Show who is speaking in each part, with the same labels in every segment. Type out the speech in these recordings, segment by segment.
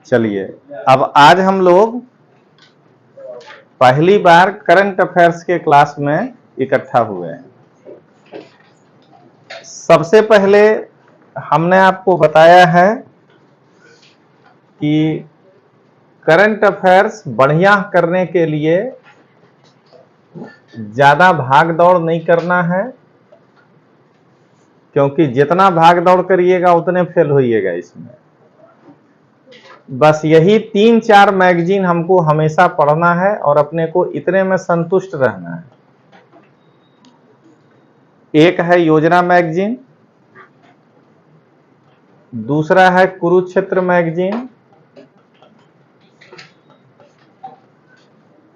Speaker 1: चलिए, अब आज हम लोग पहली बार करंट अफेयर्स के क्लास में इकट्ठा हुए हैं। सबसे पहले हमने आपको बताया है कि करंट अफेयर्स बढ़िया करने के लिए ज्यादा भाग दौड़ नहीं करना है, क्योंकि जितना भाग दौड़ करिएगा उतने फेल होइएगा इसमें। बस यही 3-4 मैगजीन हमको हमेशा पढ़ना है और अपने को इतने में संतुष्ट रहना है। एक है योजना मैगजीन, दूसरा है कुरुक्षेत्र मैगजीन,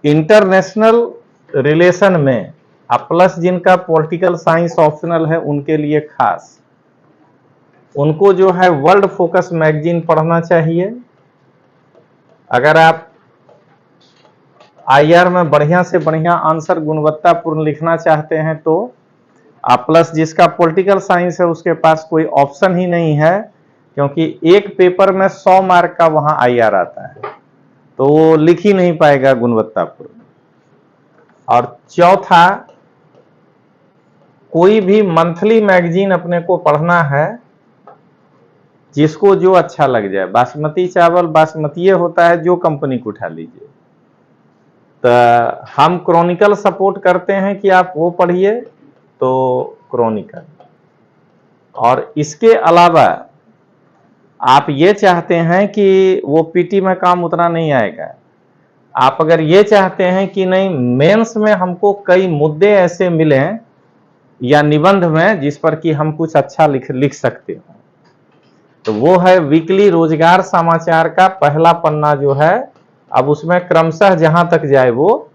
Speaker 1: इंटरनेशनल रिलेशन में प्लस जिनका पॉलिटिकल साइंस ऑप्शनल है उनके लिए खास, उनको जो है वर्ल्ड फोकस मैगजीन पढ़ना चाहिए। अगर आप आईआर में बढ़िया से बढ़िया आंसर गुणवत्तापूर्ण लिखना चाहते हैं तो प्लस जिसका पॉलिटिकल साइंस है उसके पास कोई ऑप्शन ही नहीं है, क्योंकि एक पेपर में 100 मार्क का वहां आईआर आता है, तो वो लिख ही नहीं पाएगा गुणवत्तापूर्ण। और चौथा, कोई भी मंथली मैगजीन अपने को पढ़ना है जिसको जो अच्छा लग जाए। बासमती चावल बासमती होता है, जो कंपनी को उठा लीजिए। तो हम क्रॉनिकल सपोर्ट करते हैं कि आप वो पढ़िए, तो क्रॉनिकल। और इसके अलावा आप ये चाहते हैं कि वो पीटी में काम उतना नहीं आएगा, आप अगर ये चाहते हैं कि नहीं मेंस में हमको कई मुद्दे ऐसे मिलें या निबंध में जिस पर कि हम कुछ अच्छा लिख सकते हो, तो वो है वीकली रोजगार समाचार का पहला पन्ना जो है। अब उसमें क्रमशः जहां तक जाए वो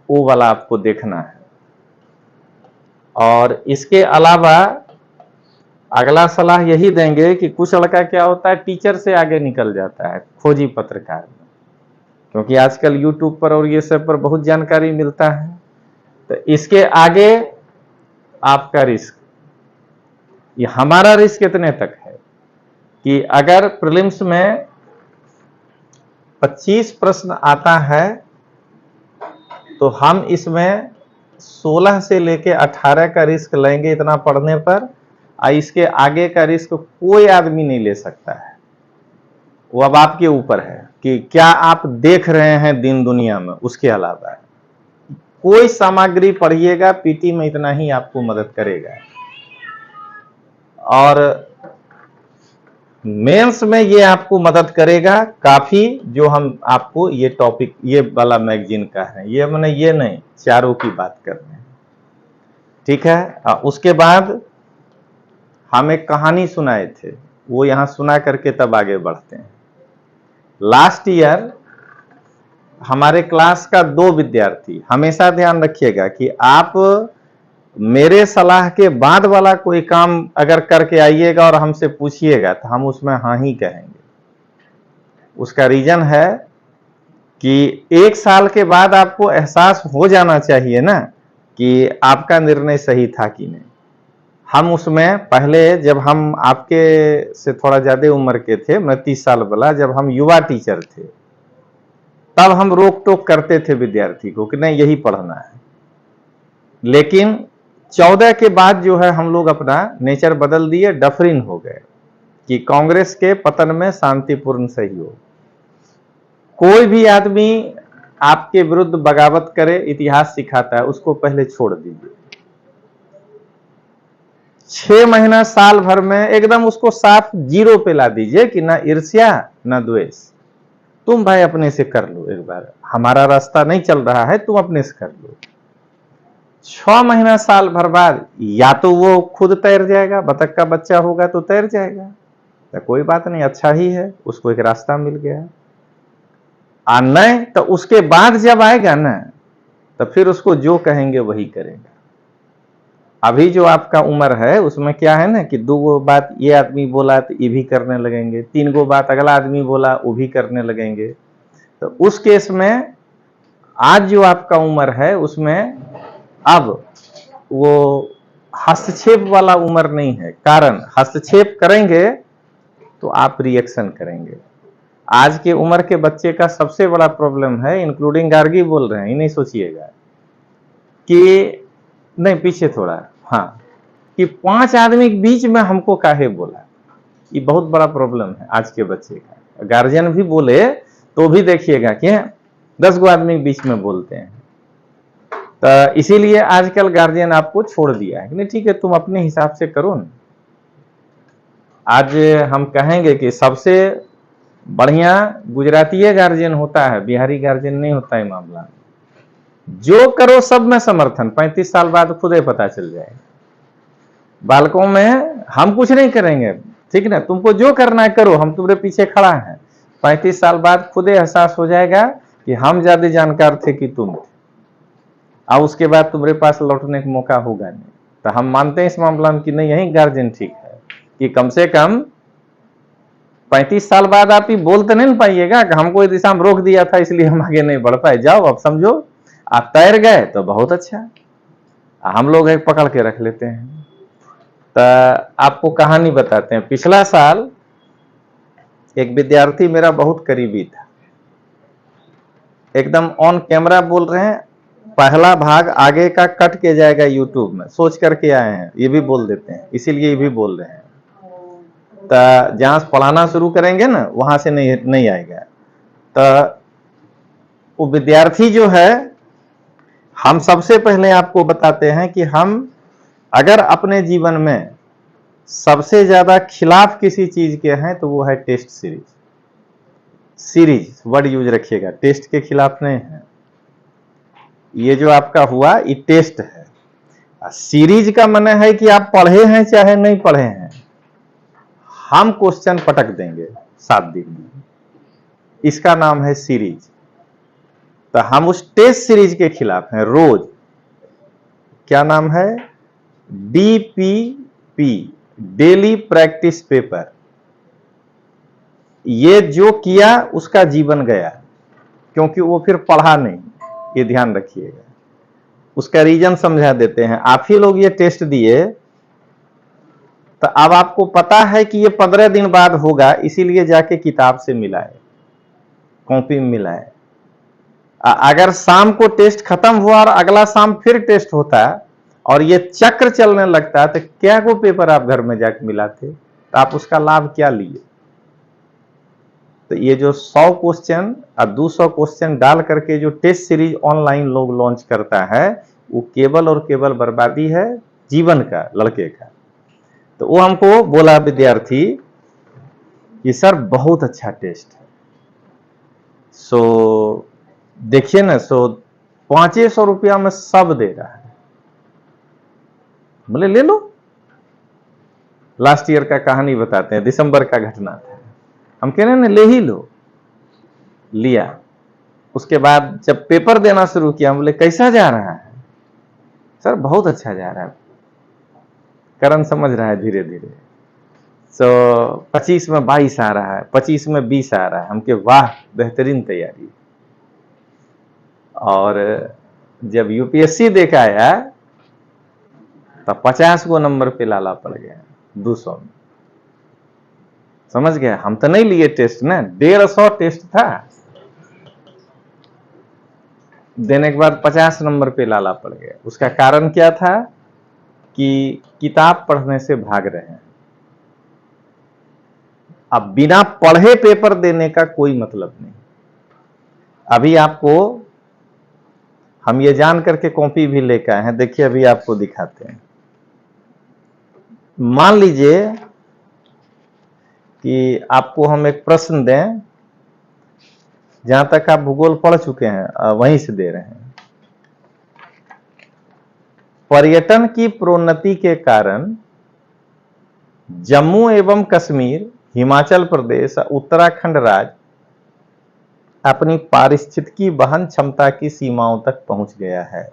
Speaker 1: वाला आपको देखना है। और इसके अलावा अगला सलाह यही देंगे कि कुछ लड़का क्या होता है, टीचर से आगे निकल जाता है खोजी पत्रकार में, क्योंकि आजकल यूट्यूब पर और ये सब पर बहुत जानकारी मिलता है। तो इसके आगे आपका रिस्क, ये हमारा रिस्क कितने तक है कि अगर प्रीलिम्स में 25 प्रश्न आता है तो हम इसमें 16 से लेके 18 का रिस्क लेंगे इतना पढ़ने पर। इसके आगे का रिस्क कोई आदमी नहीं ले सकता है, वो अब आपके ऊपर है कि क्या आप देख रहे हैं दिन दुनिया में। उसके अलावा कोई सामग्री पढ़िएगा, पीटी में इतना ही आपको मदद करेगा। और मेंस में ये आपको मदद करेगा काफी, जो हम आपको ये टॉपिक ये वाला मैगजीन का है, ये मैंने ये नहीं चारों की बात कर रहे हैं, ठीक है। उसके बाद हम एक कहानी सुनाए थे, वो यहां सुना करके तब आगे बढ़ते हैं। लास्ट ईयर हमारे क्लास का 2 विद्यार्थी, हमेशा ध्यान रखिएगा कि आप मेरे सलाह के बाद वाला कोई काम अगर करके आइएगा और हमसे पूछिएगा तो हम उसमें हाँ ही कहेंगे। उसका रीजन है कि 1 साल के बाद आपको एहसास हो जाना चाहिए ना कि आपका निर्णय सही था कि नहीं। हम उसमें पहले जब हम आपके से थोड़ा ज्यादा उम्र के थे, मैं 30 साल वाला, जब हम युवा टीचर थे तब हम रोक टोक करते थे विद्यार्थी को कि नहीं यही पढ़ना है। लेकिन 14 के बाद जो है हम लोग अपना नेचर बदल दिए, डफरिन हो गए कि कांग्रेस के पतन में शांतिपूर्ण सहयोग। कोई भी आदमी आपके विरुद्ध बगावत करे, इतिहास सिखाता है, उसको पहले छोड़ दीजिए। 6 महीना साल भर में एकदम उसको साफ जीरो पे ला दीजिए कि ना ईर्ष्या ना द्वेष। तुम भाई अपने से कर लो, एक बार हमारा रास्ता नहीं चल रहा है, तुम अपने से कर लो। 6 महीना साल भर बाद या तो वो खुद तैर जाएगा, बतख का बच्चा होगा तो तैर जाएगा, तो कोई बात नहीं, अच्छा ही है, उसको एक रास्ता मिल गया। नहीं तो उसके बाद जब आएगा ना तो फिर उसको जो कहेंगे वही करेगा। अभी जो आपका उम्र है उसमें क्या है ना कि 2 बात ये आदमी बोला तो ये भी करने लगेंगे, 3 बात अगला आदमी बोला वो भी करने लगेंगे। तो उस केस में आज जो आपका उम्र है उसमें अब वो हस्तक्षेप वाला उम्र नहीं है। कारण हस्तक्षेप करेंगे तो आप रिएक्शन करेंगे। आज के उम्र के बच्चे का सबसे बड़ा प्रॉब्लम है, इंक्लूडिंग गार्गी बोल रहे हैं, ये नहीं सोचिएगा कि नहीं, पीछे थोड़ा, हाँ, कि 5 आदमी के बीच में हमको काहे बोला। ये बहुत बड़ा प्रॉब्लम है आज के बच्चे का। गार्जियन भी बोले तो भी देखिएगा कि 10 गो आदमी के बीच में बोलते हैं। तो इसीलिए आजकल गार्जियन आपको छोड़ दिया है कि नहीं ठीक है, तुम अपने हिसाब से करो ना। आज हम कहेंगे कि सबसे बढ़िया गुजराती गार्जियन होता है, बिहारी गार्जियन नहीं होता है मामला। जो करो सब में समर्थन, 35 साल बाद खुद ही पता चल जाए। बालकों में हम कुछ नहीं करेंगे, ठीक ना, तुमको जो करना है करो, हम तुम्हारे पीछे खड़ा है। 35 साल बाद खुद ही एहसास हो जाएगा कि हम ज्यादा जानकार थे कि तुम थे, और उसके बाद तुम्हारे पास लौटने का मौका होगा नहीं। तो हम मानते हैं इस मामला में कि नहीं, यही गार्जियन ठीक है कि कम से कम 35 साल बाद आप ही बोल तो नहीं पाइएगा कि हमको इस दिशा में रोक दिया था इसलिए हम आगे नहीं बढ़ पाए। जाओ अब समझो, आप तैर गए तो बहुत अच्छा, हम लोग एक पकड़ के रख लेते हैं। तो आपको कहानी बताते हैं। पिछला साल एक विद्यार्थी मेरा बहुत करीबी था, एकदम ऑन कैमरा बोल रहे हैं, पहला भाग आगे का कट के जाएगा यूट्यूब में, सोच करके आए हैं, ये भी बोल देते हैं, इसीलिए ये भी बोल रहे हैं। तो जहां से पढ़ाना शुरू करेंगे ना वहां से नहीं आएगा। तो वो विद्यार्थी जो है, हम सबसे पहले आपको बताते हैं कि हम अगर अपने जीवन में सबसे ज्यादा खिलाफ किसी चीज के हैं तो वो है test series. Series word use रखिएगा, टेस्ट के खिलाफ नहीं है। ये जो आपका हुआ ये टेस्ट है। सीरीज का माने है कि आप पढ़े हैं चाहे नहीं पढ़े हैं, हम क्वेश्चन पटक देंगे 7 दिन में, इसका नाम है सीरीज। तो हम उस टेस्ट सीरीज के खिलाफ हैं। रोज क्या नाम है, DPP, डेली प्रैक्टिस पेपर। ये जो किया उसका जीवन गया, क्योंकि वो फिर पढ़ा नहीं, ये ध्यान रखिएगा। उसका रीजन समझा देते हैं। आप ही लोग ये टेस्ट दिए तो अब आपको पता है कि ये 15 दिन बाद होगा, इसीलिए जाके किताब से मिलाए, कॉपी में मिलाए। अगर शाम को टेस्ट खत्म हुआ और अगला शाम फिर टेस्ट होता और ये चक्र चलने लगता तो क्या को पेपर आप घर में जाके मिलाते, तो आप उसका लाभ क्या लिए। तो ये जो 100 क्वेश्चन और 200 क्वेश्चन डाल करके जो टेस्ट सीरीज ऑनलाइन लोग लॉन्च करता है, वो केवल और केवल बर्बादी है जीवन का, लड़के का। तो वो हमको बोला विद्यार्थी कि सर बहुत अच्छा टेस्ट है। सो देखिए ना, 500 रुपया में सब दे रहा है, बोले ले लो। लास्ट ईयर का कहानी बताते हैं, दिसंबर का घटना था। हम कह रहे हैं ना ले ही लो, लिया। उसके बाद जब पेपर देना शुरू किया, बोले कैसा जा रहा है सर, बहुत अच्छा जा रहा है। करण समझ रहा है धीरे धीरे। 25 में 22 आ रहा है, 25 में 20 आ रहा है। हम के वाह बेहतरीन तैयारी। और जब यूपीएससी देखा आया तो 50 गो नंबर पे लाला पड़ गया 200 में। समझ गया, हम तो नहीं लिए टेस्ट ना, 150 टेस्ट था, देने के बाद 50 नंबर पे लाला पड़ गया। उसका कारण क्या था कि किताब पढ़ने से भाग रहे हैं। अब बिना पढ़े पेपर देने का कोई मतलब नहीं। अभी आपको हम ये जान करके कॉपी भी लेकर आए हैं, देखिए अभी आपको दिखाते हैं। मान लीजिए कि आपको हम एक प्रश्न दें, जहां तक आप भूगोल पढ़ चुके हैं वहीं से दे रहे हैं। पर्यटन की प्रोन्नति के कारण जम्मू एवं कश्मीर, हिमाचल प्रदेश, उत्तराखंड राज्य अपनी पारिस्थितिकी वहन क्षमता की सीमाओं तक पहुंच गया है।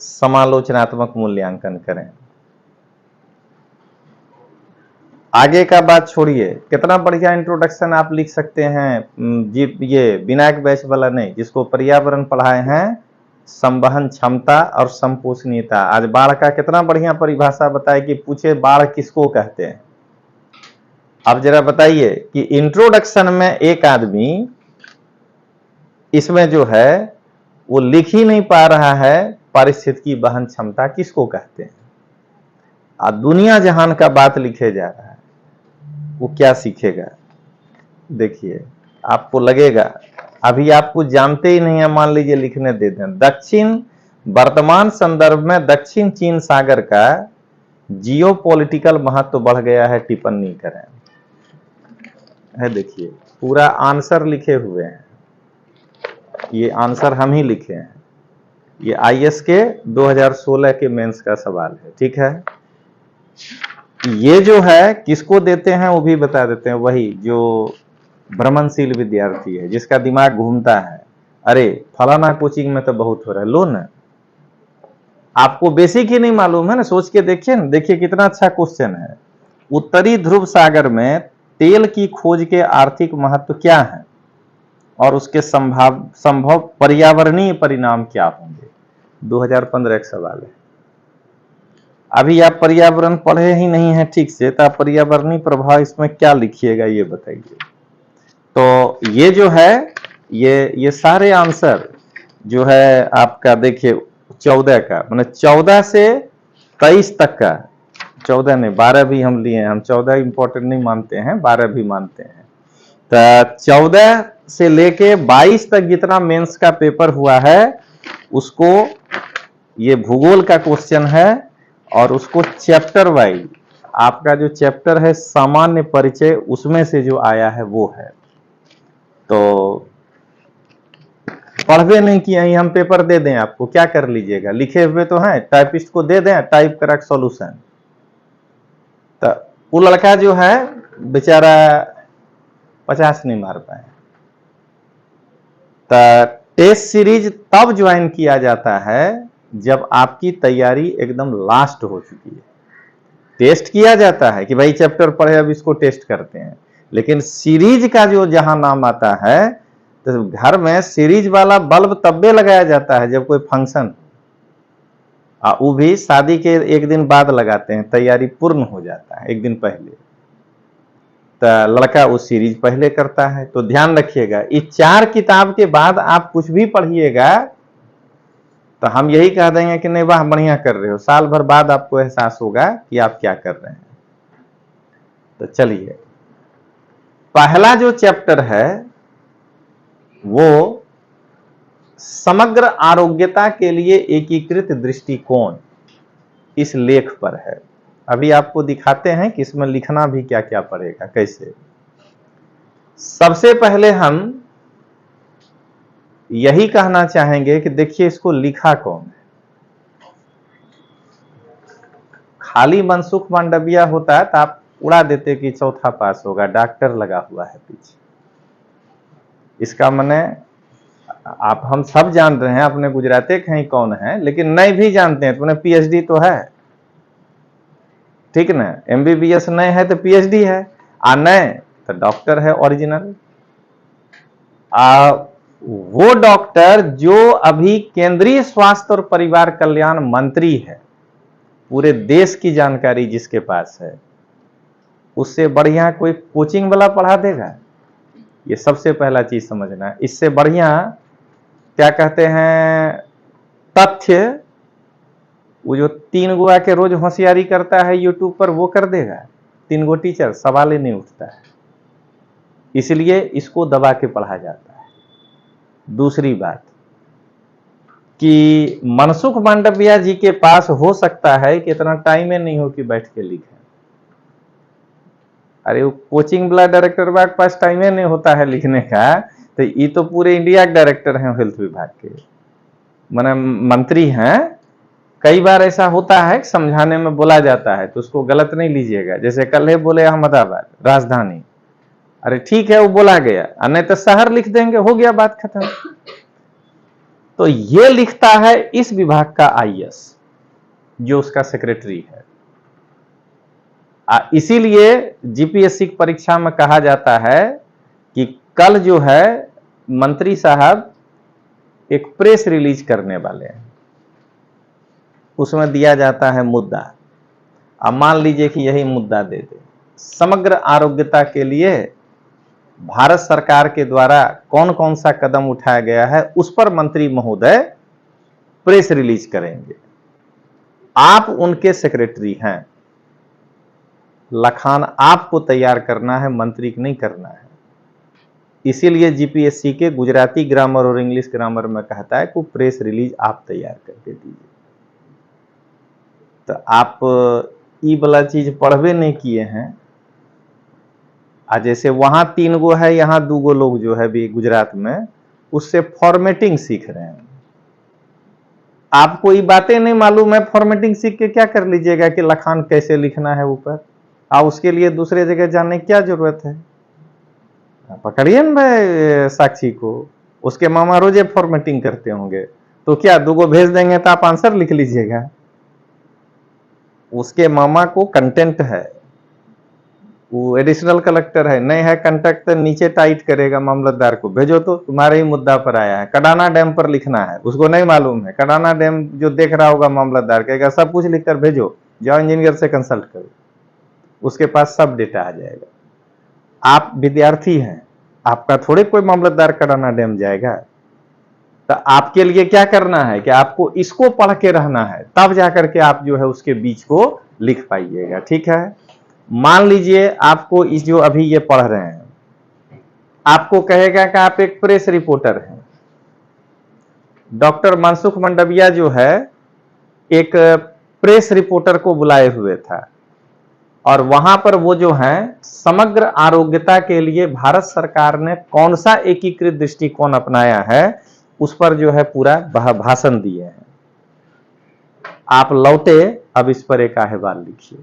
Speaker 1: समालोचनात्मक मूल्यांकन करें। आगे का बात छोड़िए, कितना बढ़िया इंट्रोडक्शन आप लिख सकते हैं। ये विनायक बैच वाला नहीं, जिसको पर्यावरण पढ़ाए हैं, संवहन क्षमता और संपोषणीयता। आज बाढ़ का कितना बढ़िया परिभाषा बताए कि पूछे बाढ़ किसको कहते हैं। अब जरा बताइए कि इंट्रोडक्शन में एक आदमी इसमें जो है वो लिख ही नहीं पा रहा है पारिस्थितिकी वहन क्षमता किसको कहते हैं, दुनिया जहान का बात लिखे जा रहा है, वो क्या सीखेगा। देखिए आपको लगेगा अभी आप कुछ जानते ही नहीं है, मान लीजिए लिखने दे दें दक्षिण वर्तमान संदर्भ में दक्षिण चीन सागर का जियोपॉलिटिकल महत्व बढ़ गया है, टिप्पणी करें। है देखिए पूरा आंसर लिखे हुए हैं, ये आंसर हम ही लिखे हैं, ये आईएएस के 2016 के मेंस का सवाल है, ठीक है। ये जो है किसको देते हैं वो भी बता देते हैं, वही जो भ्रमणशील विद्यार्थी है जिसका दिमाग घूमता है, अरे फलाना कोचिंग में तो बहुत हो रहा है, लो ना, आपको बेसिक ही नहीं मालूम है ना, सोच के देखिए ना, देखिए कितना अच्छा क्वेश्चन है। उत्तरी ध्रुव सागर में तेल की खोज के आर्थिक महत्व क्या है और उसके संभव पर्यावरणीय परिणाम क्या होंगे, 2015 एक सवाल है। अभी आप पर्यावरण पढ़े ही नहीं है ठीक से, तो आप पर्यावरणीय प्रभाव इसमें क्या लिखिएगा ये बताइए। तो ये जो है ये सारे आंसर जो है आपका देखिए 14 का, मतलब 14 से 23 तक का, 14 नहीं 12 भी हम लिए हैं, हम 14 इंपॉर्टेंट नहीं मानते हैं, 12 भी मानते हैं। तो 14 से लेके 22 तक जितना मेंस का पेपर हुआ है उसको ये भूगोल का क्वेश्चन है, और उसको चैप्टर वाइज आपका जो चैप्टर है सामान्य परिचय उसमें से जो आया है वो है। तो पढ़वे नहीं किए हम पेपर दे दें आपको, क्या कर लीजिएगा, लिखे हुए तो हैं, टाइपिस्ट को दे दें टाइप करा सॉल्यूशन। तो वो लड़का जो है बेचारा 50 नहीं मार पाए। तो टेस्ट सीरीज तब ज्वाइन किया जाता है जब आपकी तैयारी एकदम लास्ट हो चुकी है। टेस्ट किया जाता है कि भाई चैप्टर पढ़े अब इसको टेस्ट करते हैं, लेकिन सीरीज का जो जहां नाम आता है तो घर में सीरीज वाला बल्ब तब्बे लगाया जाता है जब कोई फंक्शन, वो भी शादी के एक दिन बाद लगाते हैं, तैयारी पूर्ण हो जाता है एक दिन पहले। तो लड़का वो सीरीज पहले करता है। तो ध्यान रखिएगा इस 4 किताब के बाद आप कुछ भी पढ़िएगा तो हम यही कह देंगे कि नहीं वाह बढ़िया कर रहे हो, साल भर बाद आपको एहसास होगा कि आप क्या कर रहे हैं। तो चलिए पहला जो चैप्टर है वो समग्र आरोग्यता के लिए एकीकृत दृष्टिकोण इस लेख पर है। अभी आपको दिखाते हैं कि इसमें लिखना भी क्या क्या पड़ेगा, कैसे। सबसे पहले हम यही कहना चाहेंगे कि देखिए इसको लिखा कौन है। खाली मनसुख मांडविया होता है तो आप उड़ा देते कि चौथा पास होगा, डॉक्टर लगा हुआ है पीछे। इसका माने आप हम सब जान रहे हैं, अपने गुजराती कहीं कौन है, लेकिन नहीं भी जानते हैं तो उन्हें पीएचडी तो है, ठीक ना। एमबीबीएस नहीं है तो पीएचडी है, आ नहीं तो डॉक्टर है ओरिजिनल। वो डॉक्टर जो अभी केंद्रीय स्वास्थ्य और परिवार कल्याण मंत्री है, पूरे देश की जानकारी जिसके पास है, उससे बढ़िया कोई कोचिंग वाला पढ़ा देगा। ये सबसे पहला चीज समझना है। इससे बढ़िया क्या कहते हैं तथ्य, वो जो 3 गो के रोज होशियारी करता है यूट्यूब पर वो कर देगा, 3 गो टीचर, सवाल ही नहीं उठता है। इसलिए इसको दबा के पढ़ा जाता है। दूसरी बात कि मनसुख मांडविया जी के पास हो सकता है कि इतना टाइम ही नहीं हो कि बैठ के लिखे। अरे वो कोचिंग वाला डायरेक्टर के पास टाइम ही नहीं होता है लिखने का, तो ये तो पूरे इंडिया के डायरेक्टर हैं हेल्थ विभाग के, माने मंत्री हैं। कई बार ऐसा होता है समझाने में बोला जाता है तो उसको गलत नहीं लीजिएगा। जैसे कल ही बोले अहमदाबाद राजधानी, अरे ठीक है वो बोला गया, नहीं तो शहर लिख देंगे, हो गया बात खत्म। तो ये लिखता है इस विभाग का आईएएस जो उसका सेक्रेटरी है। इसीलिए जीपीएससी की परीक्षा में कहा जाता है कि कल जो है मंत्री साहब एक प्रेस रिलीज करने वाले हैं, उसमें दिया जाता है मुद्दा। अब मान लीजिए कि यही मुद्दा दे दे, समग्र आरोग्यता के लिए भारत सरकार के द्वारा कौन कौन सा कदम उठाया गया है, उस पर मंत्री महोदय प्रेस रिलीज करेंगे। आप उनके सेक्रेटरी हैं, लखान आपको तैयार करना है, मंत्री को नहीं करना है। इसीलिए जीपीएससी के गुजराती ग्रामर और इंग्लिश ग्रामर में कहता है कि प्रेस रिलीज आप तैयार करके दीजिए। तो आप ई वाला चीज पढ़वे नहीं किए हैं। जैसे वहां 3 गो है, यहां 2 गो लोग जो है भी गुजरात में, उससे फॉर्मेटिंग सीख रहे हैं। आपको ये बातें नहीं मालूम है, फॉर्मेटिंग सीख के क्या कर लीजिएगा कि लखान कैसे लिखना है ऊपर। उसके लिए दूसरे जगह जाने की क्या जरूरत है। पकड़िए ना भाई साक्षी को, उसके मामा रोजे फॉर्मेटिंग करते होंगे, तो क्या 2 गो भेज देंगे तो आप आंसर लिख लीजिएगा। उसके मामा को कंटेंट है, वो एडिशनल कलेक्टर है, नहीं है कंटेंट तो नीचे टाइट करेगा मामलतदार को, भेजो तो तुम्हारे ही मुद्दा पर आया है, कडाना डैम पर लिखना है, उसको नहीं मालूम है। कडाना डैम जो देख रहा होगा मामलतदार कहेगा सब कुछ लिखकर भेजो, जाओ इंजीनियर से कंसल्ट करो, उसके पास सब डेटा आ जाएगा। आप विद्यार्थी हैं, आपका थोड़े कोई मामलतदार कडाना डैम जाएगा। तो आपके लिए क्या करना है कि आपको इसको पढ़ के रहना है, तब जाकर के आप जो है उसके बीच को लिख पाइएगा। ठीक है, मान लीजिए आपको इस जो अभी ये पढ़ रहे हैं, आपको कहेगा कि आप एक प्रेस रिपोर्टर हैं। डॉक्टर मनसुख मंडविया जो है एक प्रेस रिपोर्टर को बुलाए हुए था, और वहां पर वो जो है समग्र आरोग्यता के लिए भारत सरकार ने कौन सा एकीकृत दृष्टिकोण अपनाया है, उस पर जो है पूरा भाषण दिए हैं। आप लौटे, अब इस पर एक अहवाल लिखिए।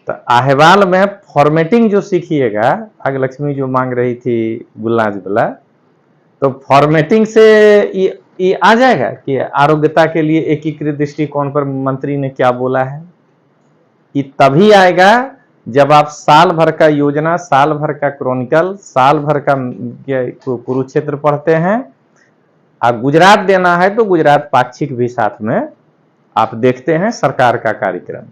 Speaker 1: तो अहवाल में फॉर्मेटिंग जो सीखिएगा, भाग्यलक्ष्मी जो मांग रही थी गुलनाज वाला, तो फॉर्मेटिंग से ये आ जाएगा कि आरोग्यता के लिए एकीकृत दृष्टिकोण पर मंत्री ने क्या बोला है। कि तभी आएगा जब आप साल भर का योजना, साल भर का क्रॉनिकल, साल भर का कुरुक्षेत्र पढ़ते हैं। गुजरात देना है तो गुजरात पाक्षिक भी साथ में आप देखते हैं सरकार का कार्यक्रम।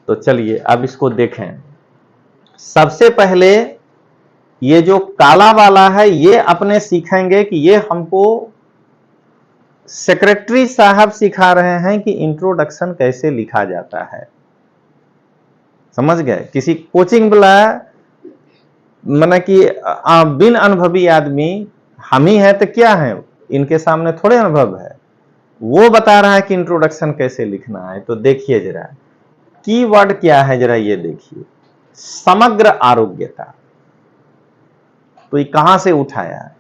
Speaker 1: तो चलिए अब इसको देखें। सबसे पहले ये जो काला वाला है ये अपने सीखेंगे कि ये हमको सेक्रेटरी साहब सिखा रहे हैं कि इंट्रोडक्शन कैसे लिखा जाता है। समझ गए? किसी कोचिंग वाला माना कि बिन अनुभवी आदमी, हम ही है तो क्या है, इनके सामने थोड़े अनुभव है, वो बता रहा है कि इंट्रोडक्शन कैसे लिखना है। तो देखिए जरा कीवर्ड क्या है, जरा ये देखिए, समग्र आरोग्यता। तो ये कहां से उठाया है?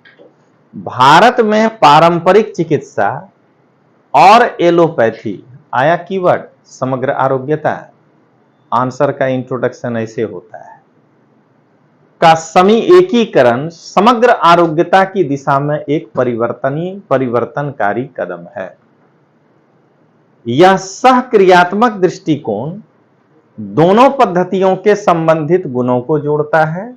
Speaker 1: भारत में पारंपरिक चिकित्सा और एलोपैथी, आया कीवर्ड समग्र आरोग्यता। आंसर का इंट्रोडक्शन ऐसे होता है, का एकीकरण समग्र आरोग्यता की दिशा में एक परिवर्तनकारी कदम है। यह सहक्रियात्मक दृष्टिकोण दोनों पद्धतियों के संबंधित गुणों को जोड़ता है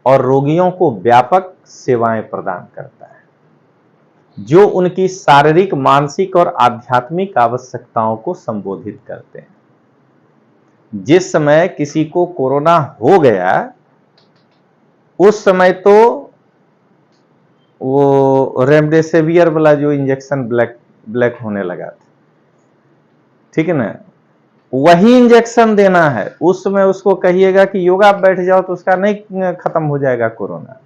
Speaker 1: और रोगियों को व्यापक सेवाएं प्रदान करता है, जो उनकी शारीरिक, मानसिक और आध्यात्मिक आवश्यकताओं को संबोधित करते हैं। जिस समय किसी को कोरोना हो गया, उस समय तो वो रेमडेसिवियर वाला जो इंजेक्शन ब्लैक होने लगा था, ठीक है ना, वही इंजेक्शन देना है। उस समय उसको कहिएगा कि योगा बैठ जाओ तो उसका नहीं खत्म हो जाएगा कोरोना।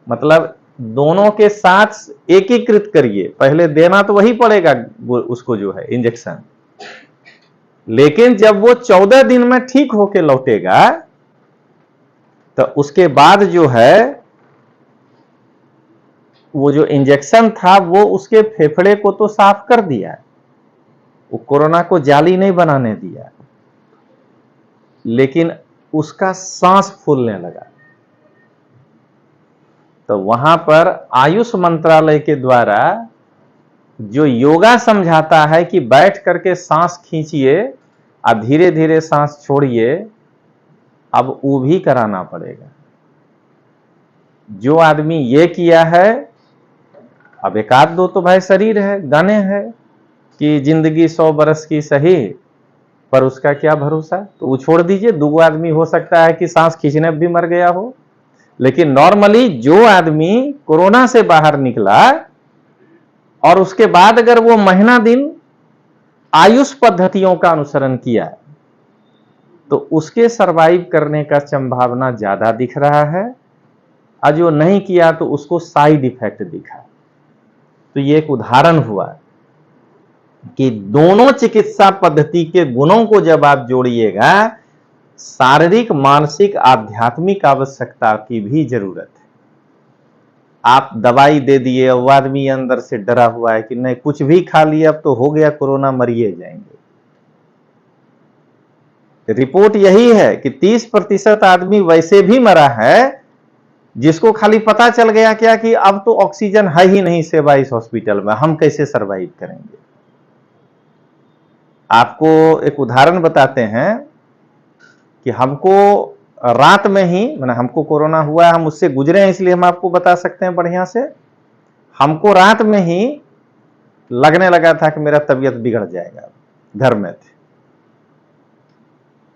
Speaker 1: मतलब दोनों के साथ एकीकृत करिए, पहले देना तो वही पड़ेगा उसको जो है इंजेक्शन, लेकिन जब वो 14 दिन में ठीक होके लौटेगा तो उसके बाद जो है वो जो इंजेक्शन था वो उसके फेफड़े को तो साफ कर दिया, वो कोरोना को जाली नहीं बनाने दिया, लेकिन उसका सांस फूलने लगा। तो वहां पर आयुष मंत्रालय के द्वारा जो योगा समझाता है कि बैठ करके सांस खींचिए और धीरे धीरे सांस छोड़िए, अब वो भी कराना पड़ेगा। जो आदमी ये किया है, अब एक दो तो भाई शरीर है, गाने हैं कि जिंदगी 100 बरस की सही, पर उसका क्या भरोसा, तो वो छोड़ दीजिए। 2 आदमी हो सकता है कि सांस खींचने भी मर गया हो, लेकिन नॉर्मली जो आदमी कोरोना से बाहर निकला और उसके बाद अगर वो महीना दिन आयुष पद्धतियों का अनुसरण किया तो उसके सरवाइव करने का संभावना ज्यादा दिख रहा है, और जो नहीं किया तो उसको साइड इफेक्ट दिखा। तो ये एक उदाहरण हुआ कि दोनों चिकित्सा पद्धति के गुणों को जब आप जोड़िएगा, शारीरिक, मानसिक, आध्यात्मिक आवश्यकता की भी जरूरत है। आप दवाई दे दिए, वो आदमी अंदर से डरा हुआ है कि नहीं कुछ भी खा लिया अब तो हो गया कोरोना, मरिए जाएंगे। रिपोर्ट यही है कि 30% आदमी वैसे भी मरा है जिसको खाली पता चल गया क्या कि अब तो ऑक्सीजन है ही नहीं सेवा इस हॉस्पिटल में, हम कैसे सरवाइव करेंगे। आपको एक उदाहरण बताते हैं कि हमको रात में ही, मैंने हमको कोरोना हुआ है, हम उससे गुजरे हैं इसलिए हम आपको बता सकते हैं बढ़िया से। हमको रात में ही लगने लगा था कि मेरा तबीयत बिगड़ जाएगा, घर में थे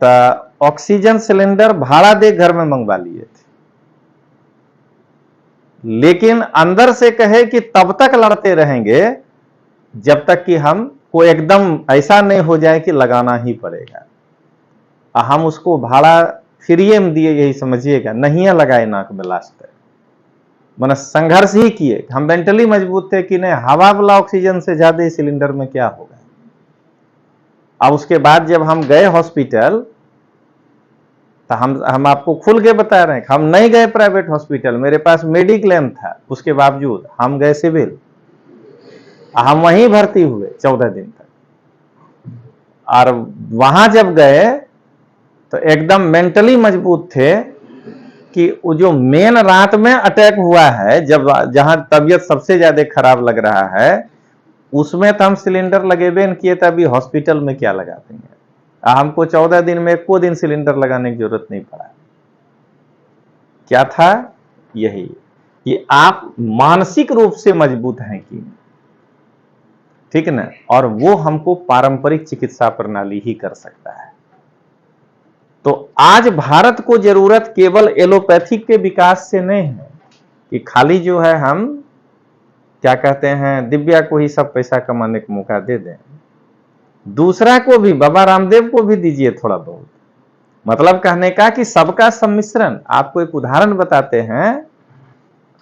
Speaker 1: तो ऑक्सीजन सिलेंडर भाड़ा दे घर में मंगवा लिए थे, लेकिन अंदर से कहे कि तब तक लड़ते रहेंगे जब तक कि हम को एकदम ऐसा नहीं हो जाए कि लगाना ही पड़ेगा। हम उसको भाड़ा फ्री में दिए, यही समझिएगा, नहीं है लगाए नाक में लास्ट तक। मैंने संघर्ष ही किए, हम मेंटली मजबूत थे कि नहीं हवा वाला ऑक्सीजन से ज्यादा सिलेंडर में क्या होगा। अब उसके बाद जब हम गए हॉस्पिटल तो हम आपको खुल के बता रहे हैं, हम नहीं गए प्राइवेट हॉस्पिटल, मेरे पास मेडिक्लेम था, उसके बावजूद हम गए सिविल, हम वहीं भर्ती हुए 14 दिन तक। और वहां जब गए तो एकदम मेंटली मजबूत थे कि वो जो मेन रात में अटैक हुआ है, जब जहां तबीयत सबसे ज्यादा खराब लग रहा है, उसमें तो हम सिलेंडर लगेबे न किए, तभी हॉस्पिटल में क्या लगा देंगे। हमको 14 दिन में एको दिन सिलेंडर लगाने की जरूरत नहीं पड़ा। क्या था, यही कि आप मानसिक रूप से मजबूत हैं कि नहीं, ठीक ना। और वो हमको पारंपरिक चिकित्सा प्रणाली ही कर सकता है। तो आज भारत को जरूरत केवल एलोपैथिक के विकास से नहीं है कि खाली जो है हम क्या कहते हैं दिव्या को ही सब पैसा कमाने का मौका दे दें, दूसरा को भी, बाबा रामदेव को भी दीजिए थोड़ा बहुत। मतलब कहने का कि सबका सम्मिश्रण। आपको एक उदाहरण बताते हैं,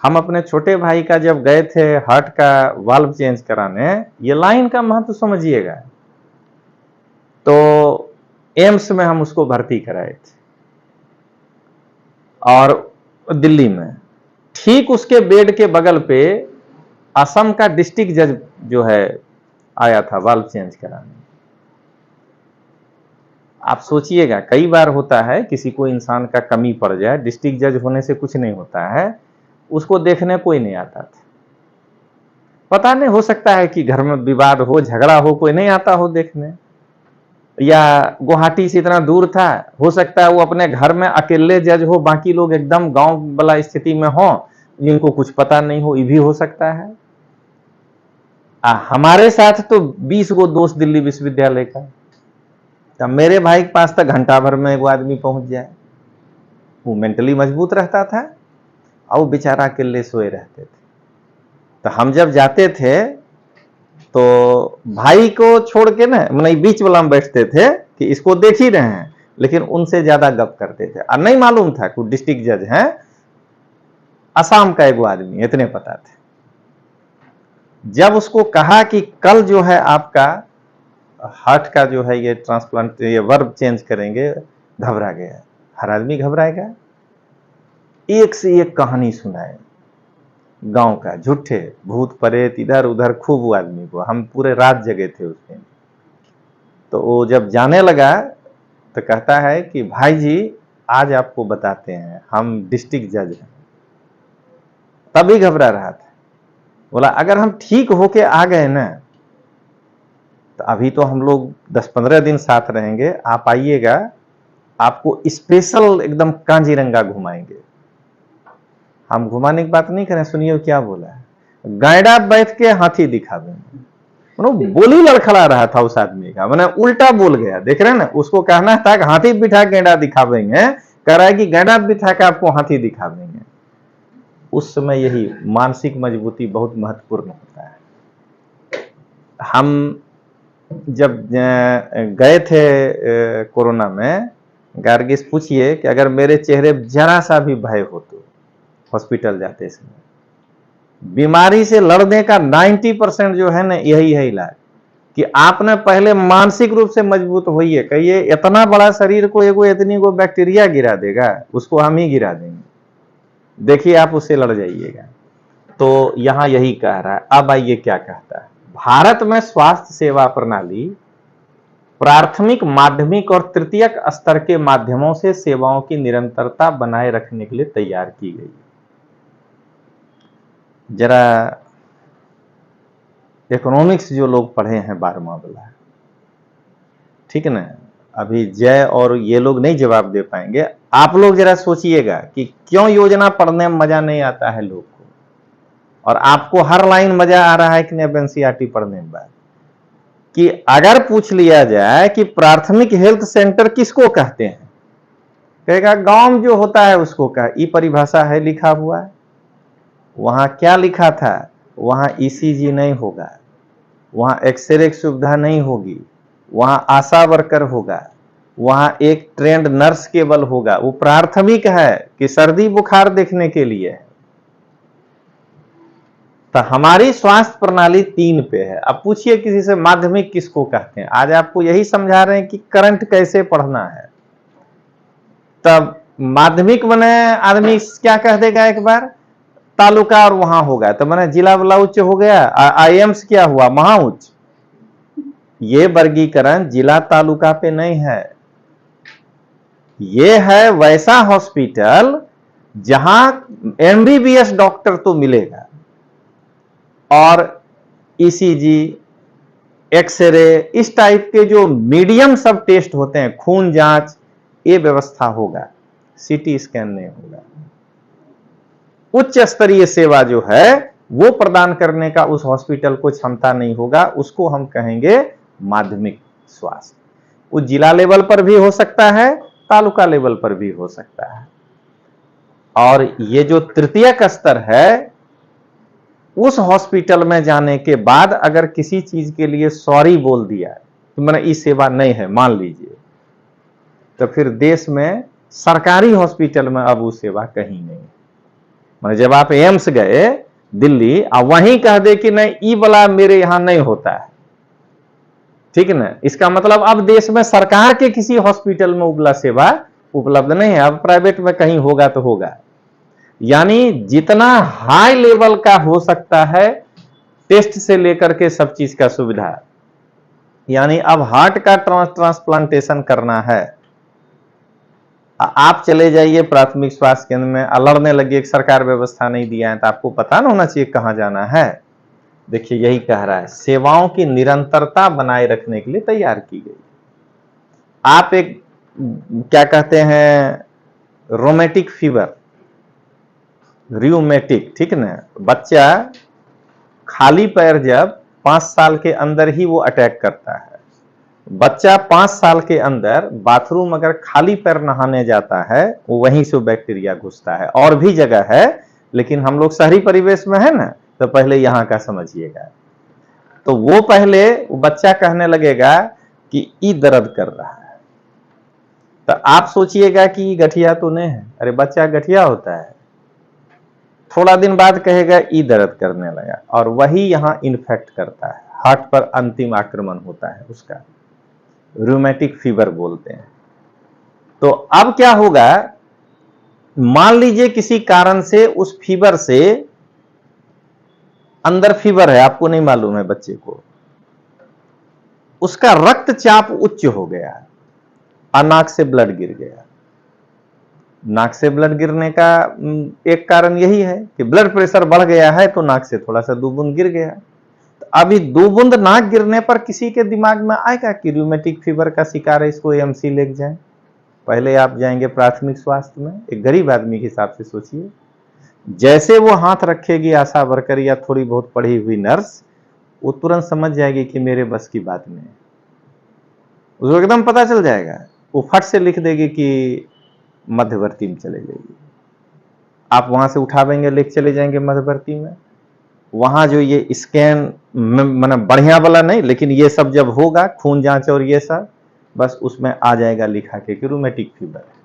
Speaker 1: हम अपने छोटे भाई का जब गए थे हार्ट का वाल्व चेंज कराने, ये लाइन का महत्व समझिएगा, तो एम्स में हम उसको भर्ती कराए थे और दिल्ली में, ठीक उसके बेड के बगल पे असम का डिस्ट्रिक्ट जज जो है आया था वाल्व चेंज कराने। आप सोचिएगा, कई बार होता है किसी को इंसान का कमी पड़ जाए, डिस्ट्रिक्ट जज होने से कुछ नहीं होता है, उसको देखने कोई नहीं आता था। पता नहीं, हो सकता है कि घर में विवाद हो, झगड़ा हो, कोई नहीं आता हो देखने, या गुवाहाटी से इतना दूर था, हो सकता है वो अपने घर में अकेले जज हो, बाकी लोग एकदम गांव वाला स्थिति में हो जिनको कुछ पता नहीं हो, ये भी हो सकता है। हमारे साथ तो 20 गो दोस्त दिल्ली विश्वविद्यालय का, तो मेरे भाई के पास तक घंटा भर में एक आदमी पहुंच जाए। वो मेंटली मजबूत रहता था और वो बेचारा अकेले सोए रहते थे। तो हम जब जाते थे तो भाई को छोड़ के ना, मतलब बीच वाला में बैठते थे कि इसको देख ही रहे हैं, लेकिन उनसे ज्यादा गप करते थे। और नहीं मालूम था कि डिस्ट्रिक्ट जज हैं, असम का एक आदमी, इतने पता थे। जब उसको कहा कि कल जो है आपका हार्ट का जो है ये ट्रांसप्लांट, ये वर्ब चेंज करेंगे, घबरा गया। हर आदमी घबराएगा। एक से एक कहानी सुनाए गांव का, झूठे भूत प्रेत इधर उधर, खूब वो आदमी को, हम पूरे रात जगे थे उस दिन। तो वो जब जाने लगा तो कहता है कि भाई जी आज आपको बताते हैं, हम डिस्ट्रिक्ट जज हैं। तभी घबरा रहा था। बोला अगर हम ठीक होके आ गए ना, तो अभी तो हम लोग 10-15 दिन साथ रहेंगे, आप आइएगा, आपको स्पेशल एकदम कांजीरंगा घुमाएंगे। हम घुमाने की बात नहीं करें, सुनिए क्या बोला है, गायडा बैठ के हाथी दिखा देंगे। बोली लड़खड़ा रहा था उस आदमी का, मैंने उल्टा बोल गया। देख रहे हैं ना, उसको कहना था कि हाथी बिठा गैंडा दिखावेंगे, कह रहा है कि गैंडा बिठा के आपको हाथी दिखावेंगे। उस समय यही मानसिक मजबूती बहुत महत्वपूर्ण होता है। हम जब गए थे कोरोना में, गार्गिस पूछिए कि अगर मेरे चेहरे जरा सा भी भय हो तो हॉस्पिटल जाते समय, बीमारी से लड़ने का 90% जो है ना, यही है इलाज कि आपने पहले मानसिक रूप से मजबूत होइए। कहिए इतना बड़ा शरीर को एगो इतनी को बैक्टीरिया गिरा देगा, उसको हम ही गिरा देंगे, देखिए आप उससे लड़ जाइएगा। तो यहां यही कह रहा है। अब आइए क्या कहता है, भारत में स्वास्थ्य सेवा प्रणाली प्राथमिक, माध्यमिक और तृतीयक स्तर के माध्यमों से सेवाओं की निरंतरता बनाए रखने के लिए तैयार की गई। जरा इकोनॉमिक्स जो लोग पढ़े हैं 12वां वाला, ठीक है ना, अभी जय और ये लोग नहीं जवाब दे पाएंगे। आप लोग जरा सोचिएगा कि क्यों योजना पढ़ने में मजा नहीं आता है लोग को, और आपको हर लाइन मजा आ रहा है कि नहीं एनसीईआरटी पढ़ने के बाद। कि अगर पूछ लिया जाए कि प्राथमिक हेल्थ सेंटर किसको कहते हैं, कहेगा गांव में जो होता है उसको कहा। ये परिभाषा है लिखा हुआ है। वहां क्या लिखा था, वहां ईसीजी नहीं होगा, वहां एक्सरे की सुविधा नहीं होगी, वहां आशा वर्कर होगा, वहां एक ट्रेंड नर्स केवल होगा। वो प्राथमिक है कि सर्दी बुखार देखने के लिए। तो हमारी स्वास्थ्य प्रणाली 3 पे है। अब पूछिए किसी से माध्यमिक किसको कहते हैं। आज आपको यही समझा रहे हैं कि करंट कैसे पढ़ना है। तब माध्यमिक बने आदमी क्या कह देगा, एक बार तालुका और वहां होगा तो मैंने जिला वाला उच्च हो गया। आईएम्स क्या हुआ, महा उच्च। ये वर्गीकरण जिला तालुका पे नहीं है, ये है वैसा हॉस्पिटल जहां एमबीबीएस डॉक्टर तो मिलेगा और ईसीजी, एक्सरे, इस टाइप के जो मीडियम सब टेस्ट होते हैं, खून जांच, ये व्यवस्था होगा, सीटी स्कैन नहीं होगा। उच्च स्तरीय सेवा जो है वो प्रदान करने का उस हॉस्पिटल को क्षमता नहीं होगा, उसको हम कहेंगे माध्यमिक स्वास्थ्य। वो जिला लेवल पर भी हो सकता है, तालुका लेवल पर भी हो सकता है। और ये जो तृतीयक स्तर है, उस हॉस्पिटल में जाने के बाद अगर किसी चीज के लिए सॉरी बोल दिया तो मैंने ये सेवा नहीं है मान लीजिए, तो फिर देश में सरकारी हॉस्पिटल में अब वो सेवा कहीं नहीं। मैंने जब आप एम्स गए दिल्ली, अब वहीं कह दे कि नहीं ई वाला मेरे यहां नहीं होता है, ठीक है ना, इसका मतलब अब देश में सरकार के किसी हॉस्पिटल में उपलब्ध सेवा उपलब्ध नहीं है। अब प्राइवेट में कहीं होगा तो होगा। यानी जितना हाई लेवल का हो सकता है टेस्ट से लेकर के सब चीज का सुविधा। यानी अब हार्ट का ट्रांसप्लांटेशन करना है, आप चले जाइए प्राथमिक स्वास्थ्य केंद्र में, लड़ने लगे सरकार व्यवस्था नहीं दिया है, तो आपको पता ना होना चाहिए कहां जाना है। देखिए यही कह रहा है, सेवाओं की निरंतरता बनाए रखने के लिए तैयार की गई। आप एक क्या कहते हैं, रोमेटिक फीवर, रियूमेटिक, ठीक ना, बच्चा खाली पैर जब 5 साल के अंदर ही वो अटैक करता है। बच्चा 5 साल के अंदर बाथरूम अगर खाली पैर नहाने जाता है, वो वहीं से बैक्टीरिया घुसता है। और भी जगह है, लेकिन हम लोग शहरी परिवेश में है ना, तो पहले यहां का समझिएगा। तो वो पहले वो बच्चा कहने लगेगा कि ई दर्द कर रहा है, तो आप सोचिएगा कि गठिया तो नहीं है। अरे बच्चा गठिया होता है, थोड़ा दिन बाद कहेगा ई दर्द करने लगा, और वही यहां इन्फेक्ट करता है, हार्ट पर अंतिम आक्रमण होता है, उसका रूमेटिक फीवर बोलते हैं। तो अब क्या होगा, मान लीजिए किसी कारण से उस फीवर से, अंदर फीवर है आपको नहीं मालूम है बच्चे को, उसका रक्तचाप उच्च हो गया और नाक से ब्लड गिर गया। नाक से ब्लड गिरने का एक कारण यही है कि ब्लड प्रेशर बढ़ गया है, तो नाक से थोड़ा सा 2 बूंद गिर गया। तो अभी 2 बूंद नाक गिरने पर किसी के दिमाग में आएगा कि रूमेटिक फीवर का शिकार है, इसको एएमसी ले जाएं। पहले आप जाएंगे प्राथमिक स्वास्थ्य में। एक गरीब आदमी के हिसाब से सोचिए, जैसे वो हाथ रखेगी आशा वर्कर या थोड़ी बहुत पढ़ी हुई नर्स, वो तुरंत समझ जाएगी कि मेरे बस की बात नहीं है, उसको एकदम पता चल जाएगा। वो फट से लिख देगी कि मध्यवर्ती में चले जाइए। आप वहां से उठावेंगे, लेके चले जाएंगे मध्यवर्ती में, वहां जो ये स्कैन मतलब बढ़िया वाला नहीं, लेकिन ये सब जब होगा खून जांच और ये सब, बस उसमें आ जाएगा लिखा के कि रूमेटिक फीवर है।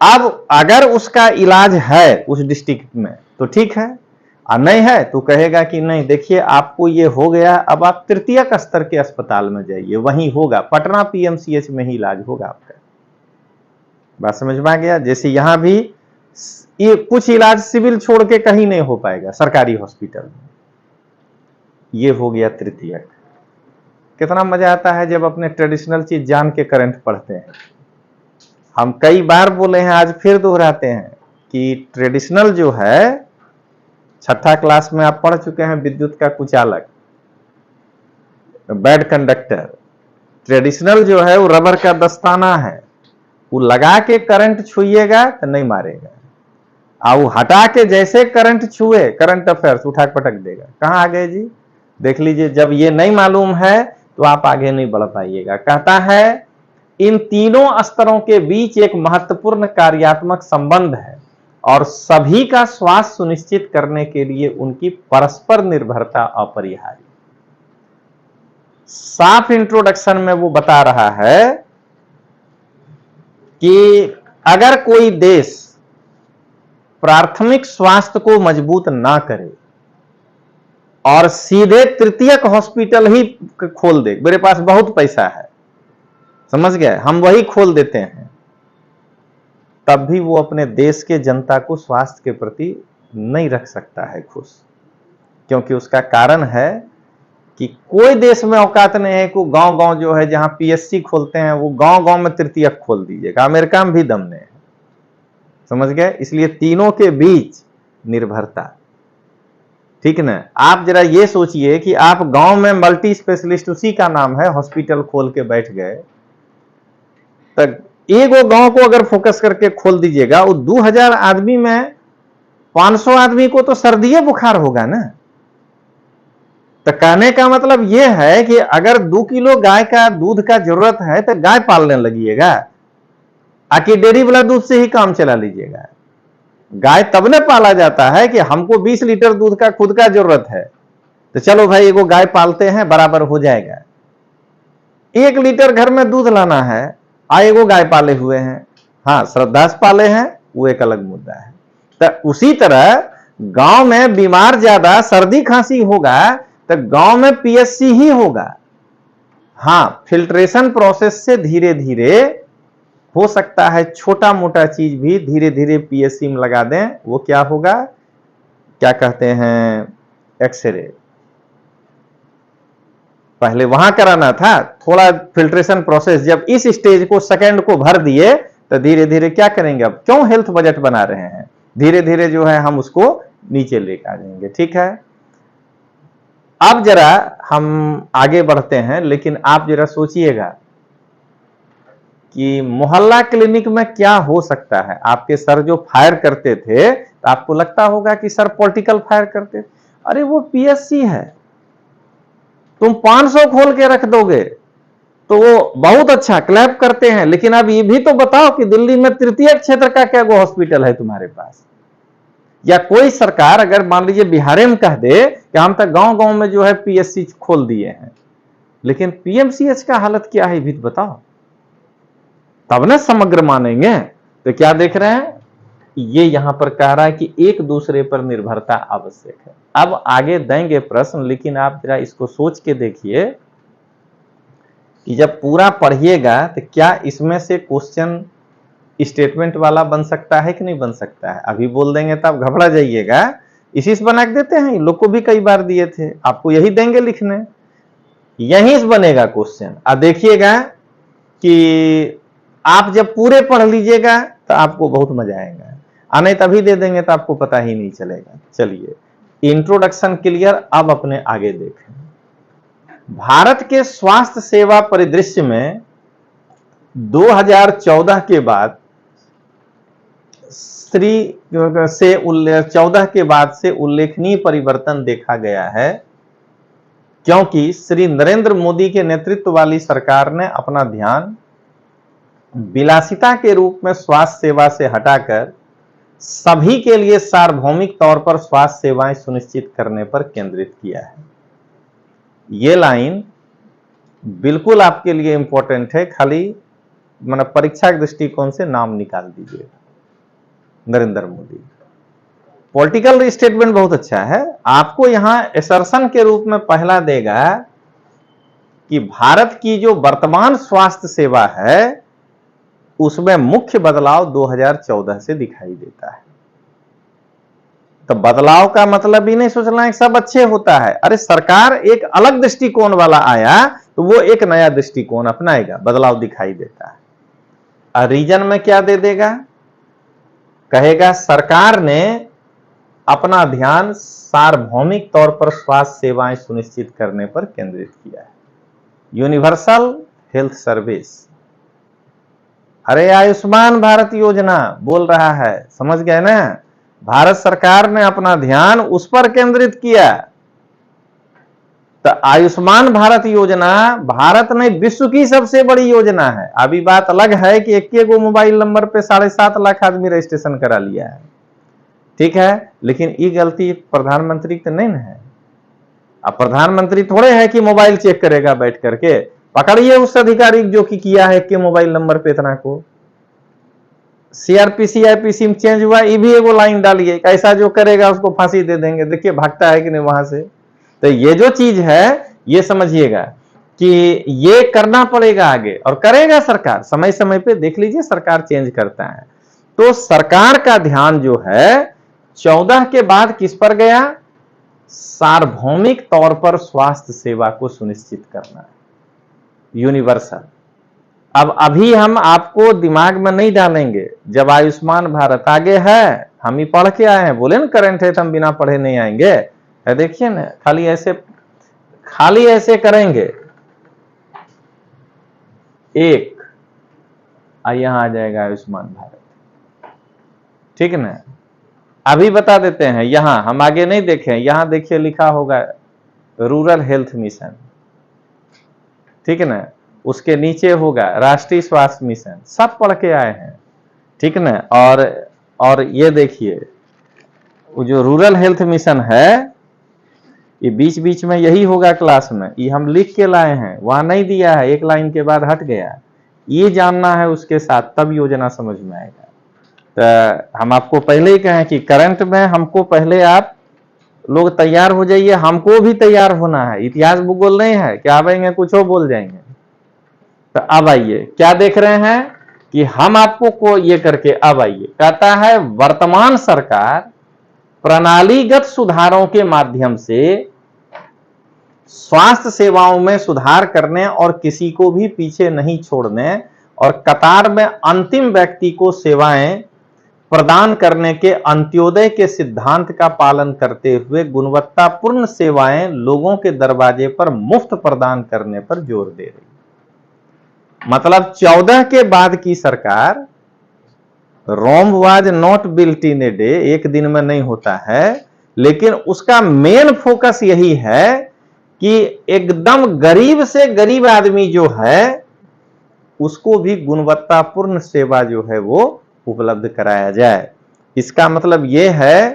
Speaker 1: अब अगर उसका इलाज है उस डिस्ट्रिक्ट में तो ठीक है, और नहीं है तो कहेगा कि नहीं देखिए आपको ये हो गया, अब आप तृतीयक स्तर के अस्पताल में जाइए, वहीं होगा, पटना पीएमसीएच में ही इलाज होगा आपका। बात समझ में आ गया? जैसे यहां भी ये कुछ इलाज सिविल छोड़ के कहीं नहीं हो पाएगा सरकारी हॉस्पिटल में, ये हो गया तृतीयक। कितना मजा आता है जब अपने ट्रेडिशनल चीज जान के करंट पढ़ते हैं। हम कई बार बोले हैं, आज फिर दोहराते हैं कि ट्रेडिशनल जो है, छठा क्लास में आप पढ़ चुके हैं, विद्युत का कुचालक, बैड कंडक्टर। ट्रेडिशनल जो है वो रबर का दस्ताना है, वो लगा के करंट छुइएगा तो नहीं मारेगा, और वो हटा के जैसे करंट छुए, करंट अफेयर्स उठा पटक देगा। कहां आ गए जी? देख लीजिए, जब ये नहीं मालूम है तो आप आगे नहीं बढ़ पाइएगा। कहता है इन तीनों स्तरों के बीच एक महत्वपूर्ण कार्यात्मक संबंध है और सभी का स्वास्थ्य सुनिश्चित करने के लिए उनकी परस्पर निर्भरता अपरिहार्य। साफ इंट्रोडक्शन में वो बता रहा है कि अगर कोई देश प्राथमिक स्वास्थ्य को मजबूत ना करे और सीधे तृतीयक हॉस्पिटल ही खोल दे, मेरे पास बहुत पैसा है, समझ गए, हम वही खोल देते हैं, तब भी वो अपने देश के जनता को स्वास्थ्य के प्रति नहीं रख सकता है खुश। क्योंकि उसका कारण है कि कोई देश में औकात नहीं है कि गांव गांव जो है जहां पीएससी खोलते हैं वो गांव गांव में तृतीयक खोल दीजिएगा। अमेरिका में भी दम नहीं है, समझ गए? इसलिए तीनों के बीच निर्भरता, ठीक ना? आप जरा ये सोचिए कि आप गांव में मल्टी स्पेशलिस्ट, उसी का नाम है, हॉस्पिटल खोल के बैठ गए, तक एक वो गांव को अगर फोकस करके खोल दीजिएगा, वो 2000 आदमी में 500 आदमी को तो सर्दी बुखार होगा ना। तो कहने का मतलब यह है कि अगर 2 किलो गाय का दूध का जरूरत है तो गाय पालने लगिएगा, आखिर डेयरी वाला दूध से ही काम चला लीजिएगा। गाय तब न पाला जाता है कि हमको 20 लीटर दूध का खुद का जरूरत है, तो चलो भाई एगो गाय पालते हैं, बराबर हो जाएगा। 1 लीटर घर में दूध लाना है, एगो गाय पाले हुए हैं, हाँ श्रद्धा से पाले हैं, वो एक अलग मुद्दा है। तो उसी तरह गांव में बीमार ज्यादा सर्दी खांसी होगा तो गांव में पीएससी ही होगा। हाँ, फिल्ट्रेशन प्रोसेस से धीरे धीरे हो सकता है छोटा मोटा चीज भी धीरे धीरे पीएससी में लगा दें, वो क्या होगा, क्या कहते हैं, एक्सरे। पहले वहां कराना था, थोड़ा फिल्ट्रेशन प्रोसेस जब इस स्टेज को सेकंड को भर दिए तो धीरे धीरे क्या करेंगे, अब क्यों हेल्थ बजट बना रहे हैं, धीरे धीरे जो है हम उसको नीचे लेकर आ जाएंगे। ठीक है, अब जरा हम आगे बढ़ते हैं, लेकिन आप जरा सोचिएगा कि मोहल्ला क्लिनिक में क्या हो सकता है। आपके सर जो फायर करते थे तो आपको लगता होगा कि सर पॉलिटिकल फायर करते, अरे वो पीएससी है, तुम 500 खोल के रख दोगे तो वो बहुत अच्छा क्लैप करते हैं। लेकिन अब ये भी तो बताओ कि दिल्ली में तृतीय क्षेत्र का क्या वो हॉस्पिटल है तुम्हारे पास, या कोई सरकार अगर मान लीजिए बिहार में कह दे कि हम तक गांव गांव में जो है पीएससी खोल दिए हैं, लेकिन पीएमसीएच का हालत क्या है भी बताओ, तब ना समग्र मानेंगे। तो क्या देख रहे हैं, ये यहां पर कह रहा है कि एक दूसरे पर निर्भरता आवश्यक है। अब आगे देंगे प्रश्न, लेकिन आप जरा इसको सोच के देखिए कि जब पूरा पढ़िएगा तो क्या इसमें से क्वेश्चन स्टेटमेंट वाला बन सकता है कि नहीं बन सकता है। अभी बोल देंगे तो आप घबरा जाइएगा, इसी से बना के देते हैं, लोग को भी कई बार दिए थे, आपको यही देंगे लिखने, यहीं से बनेगा क्वेश्चन। अब देखिएगा कि आप जब पूरे पढ़ लीजिएगा तो आपको बहुत मजा आएगा, नहीं तभी दे देंगे तो आपको पता ही नहीं चलेगा। चलिए, इंट्रोडक्शन क्लियर, अब अपने आगे देखें। भारत के स्वास्थ्य सेवा परिदृश्य में 2014 के बाद 14 के बाद से उल्लेखनीय परिवर्तन देखा गया है। क्योंकि श्री नरेंद्र मोदी के नेतृत्व वाली सरकार ने अपना ध्यान विलासिता के रूप में स्वास्थ्य सेवा से हटाकर सभी के लिए सार्वभौमिक तौर पर स्वास्थ्य सेवाएं सुनिश्चित करने पर केंद्रित किया है। यह लाइन बिल्कुल आपके लिए इंपॉर्टेंट है, खाली मतलब परीक्षा के दृष्टिकोण से नाम निकाल दीजिए। नरेंद्र मोदी पॉलिटिकल स्टेटमेंट बहुत अच्छा है, आपको यहां एसर्शन के रूप में पहला देगा कि भारत की जो वर्तमान स्वास्थ्य सेवा है उसमें मुख्य बदलाव 2014 से दिखाई देता है। तो बदलाव का मतलब ही नहीं सोचना है सब अच्छे होता है। अरे सरकार एक अलग दृष्टिकोण वाला आया तो वो एक नया दृष्टिकोण अपनाएगा, बदलाव दिखाई देता है। और रीजन में क्या दे देगा, कहेगा सरकार ने अपना ध्यान सार्वभौमिक तौर पर स्वास्थ्य सेवाएं सुनिश्चित करने पर केंद्रित किया है। यूनिवर्सल हेल्थ सर्विस, अरे आयुष्मान भारत योजना बोल रहा है, समझ गए ना। भारत सरकार ने अपना ध्यान उस पर केंद्रित किया। तो आयुष्मान भारत योजना भारत में विश्व की सबसे बड़ी योजना है। अभी बात अलग है कि एक गो मोबाइल नंबर पे 7.5 लाख आदमी रजिस्ट्रेशन करा लिया है, ठीक है, लेकिन ये गलती प्रधानमंत्री की तो नहीं है। अब प्रधानमंत्री थोड़े है कि मोबाइल चेक करेगा बैठ करके, पकड़िए उस अधिकारी जो कि किया है कि मोबाइल नंबर पे इतना को सीआरपीसी आईपीसी में चेंज हुआ, ये भी एगो लाइन डालिए, ऐसा जो करेगा उसको फांसी दे देंगे। देखिए भागता है कि नहीं वहां से। तो ये जो चीज है ये समझिएगा कि ये करना पड़ेगा आगे, और करेगा सरकार समय समय पे, देख लीजिए सरकार चेंज करता है। तो सरकार का ध्यान जो है 14 के बाद किस पर गया, सार्वभौमिक तौर पर स्वास्थ्य सेवा को सुनिश्चित करना, यूनिवर्सल। अब अभी हम आपको दिमाग में नहीं डालेंगे, जब आयुष्मान भारत आगे है, हम ही पढ़ के आए हैं, बोले ना करंट है तो हम बिना पढ़े नहीं आएंगे। देखिए ना, खाली ऐसे करेंगे, एक यहां आ जाएगा आयुष्मान भारत, ठीक ना। अभी बता देते हैं, यहां हम आगे नहीं देखें, यहां देखिए लिखा होगा रूरल हेल्थ मिशन, ठीक है ना, उसके नीचे होगा राष्ट्रीय स्वास्थ्य मिशन, सब पढ़ के आए हैं, ठीक ना। और ये देखिए वो जो रूरल हेल्थ मिशन है, ये बीच बीच में यही होगा क्लास में, ये हम लिख के लाए हैं, वहां नहीं दिया है, एक लाइन के बाद हट गया। ये जानना है उसके साथ, तब योजना समझ में आएगा। तो हम आपको पहले ही कहें कि करंट में हमको पहले आप लोग तैयार हो जाइए, हमको भी तैयार होना है। इतिहास भूगोल नहीं है कि आवेंगे कुछ हो बोल जाएंगे। तो अब आइए क्या देख रहे हैं कि हम आपको को ये करके, अब आइए कहता है वर्तमान सरकार प्रणालीगत सुधारों के माध्यम से स्वास्थ्य सेवाओं में सुधार करने और किसी को भी पीछे नहीं छोड़ने और कतार में अंतिम व्यक्ति को सेवाएं प्रदान करने के अंत्योदय के सिद्धांत का पालन करते हुए गुणवत्तापूर्ण सेवाएं लोगों के दरवाजे पर मुफ्त प्रदान करने पर जोर दे रही। मतलब 14 के बाद की सरकार, Rome was not built in a day, एक दिन में नहीं होता है, लेकिन उसका मेन फोकस यही है कि एकदम गरीब से गरीब आदमी जो है उसको भी गुणवत्तापूर्ण सेवा जो है वो उपलब्ध कराया जाए। इसका मतलब यह है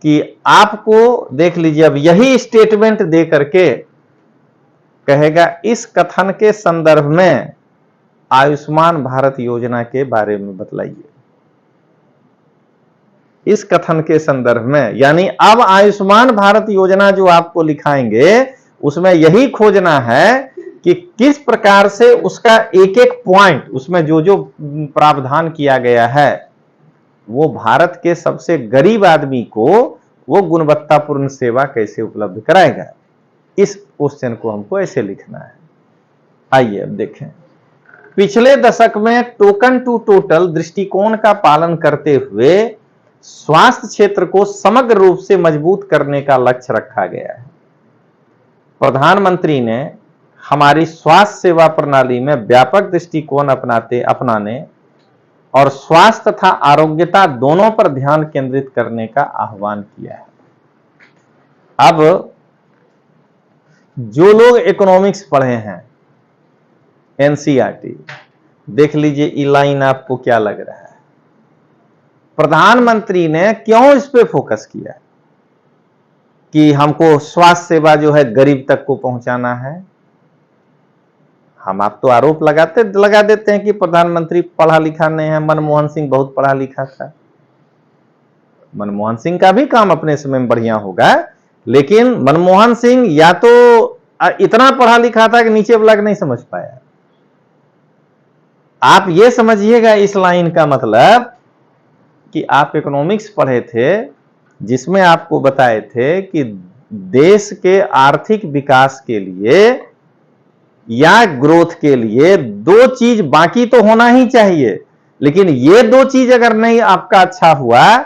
Speaker 1: कि आपको देख लीजिए, अब यही स्टेटमेंट दे करके कहेगा इस कथन के संदर्भ में आयुष्मान भारत योजना के बारे में बतलाइए। इस कथन के संदर्भ में, यानी अब आयुष्मान भारत योजना जो आपको लिखाएंगे उसमें यही खोजना है कि किस प्रकार से उसका एक एक पॉइंट, उसमें जो जो प्रावधान किया गया है वो भारत के सबसे गरीब आदमी को वो गुणवत्तापूर्ण सेवा कैसे उपलब्ध कराएगा। इस क्वेश्चन को हमको ऐसे लिखना है। आइए अब देखें, पिछले दशक में टोकन टू टोटल दृष्टिकोण का पालन करते हुए स्वास्थ्य क्षेत्र को समग्र रूप से मजबूत करने का लक्ष्य रखा गया है। प्रधानमंत्री ने हमारी स्वास्थ्य सेवा प्रणाली में व्यापक दृष्टिकोण अपनाने और स्वास्थ्य तथा आरोग्यता दोनों पर ध्यान केंद्रित करने का आह्वान किया है। अब जो लोग इकोनॉमिक्स पढ़े हैं, एनसीईआरटी, देख लीजिए ये लाइन आपको क्या लग रहा है। प्रधानमंत्री ने क्यों इस पे फोकस किया कि हमको स्वास्थ्य सेवा जो है गरीब तक को पहुंचाना है। हम आप तो आरोप लगा देते हैं कि प्रधानमंत्री पढ़ा लिखा नहीं है। मनमोहन सिंह बहुत पढ़ा लिखा था। मनमोहन सिंह का भी काम अपने समय में बढ़िया होगा, लेकिन मनमोहन सिंह या तो इतना पढ़ा लिखा था कि नीचे वाला नहीं समझ पाया। आप ये समझिएगा इस लाइन का मतलब कि आप इकोनॉमिक्स पढ़े थे, जिसमें आपको बताए थे कि देश के आर्थिक विकास के लिए या ग्रोथ के लिए दो चीज बाकी तो होना ही चाहिए, लेकिन ये दो चीज अगर नहीं आपका अच्छा हुआ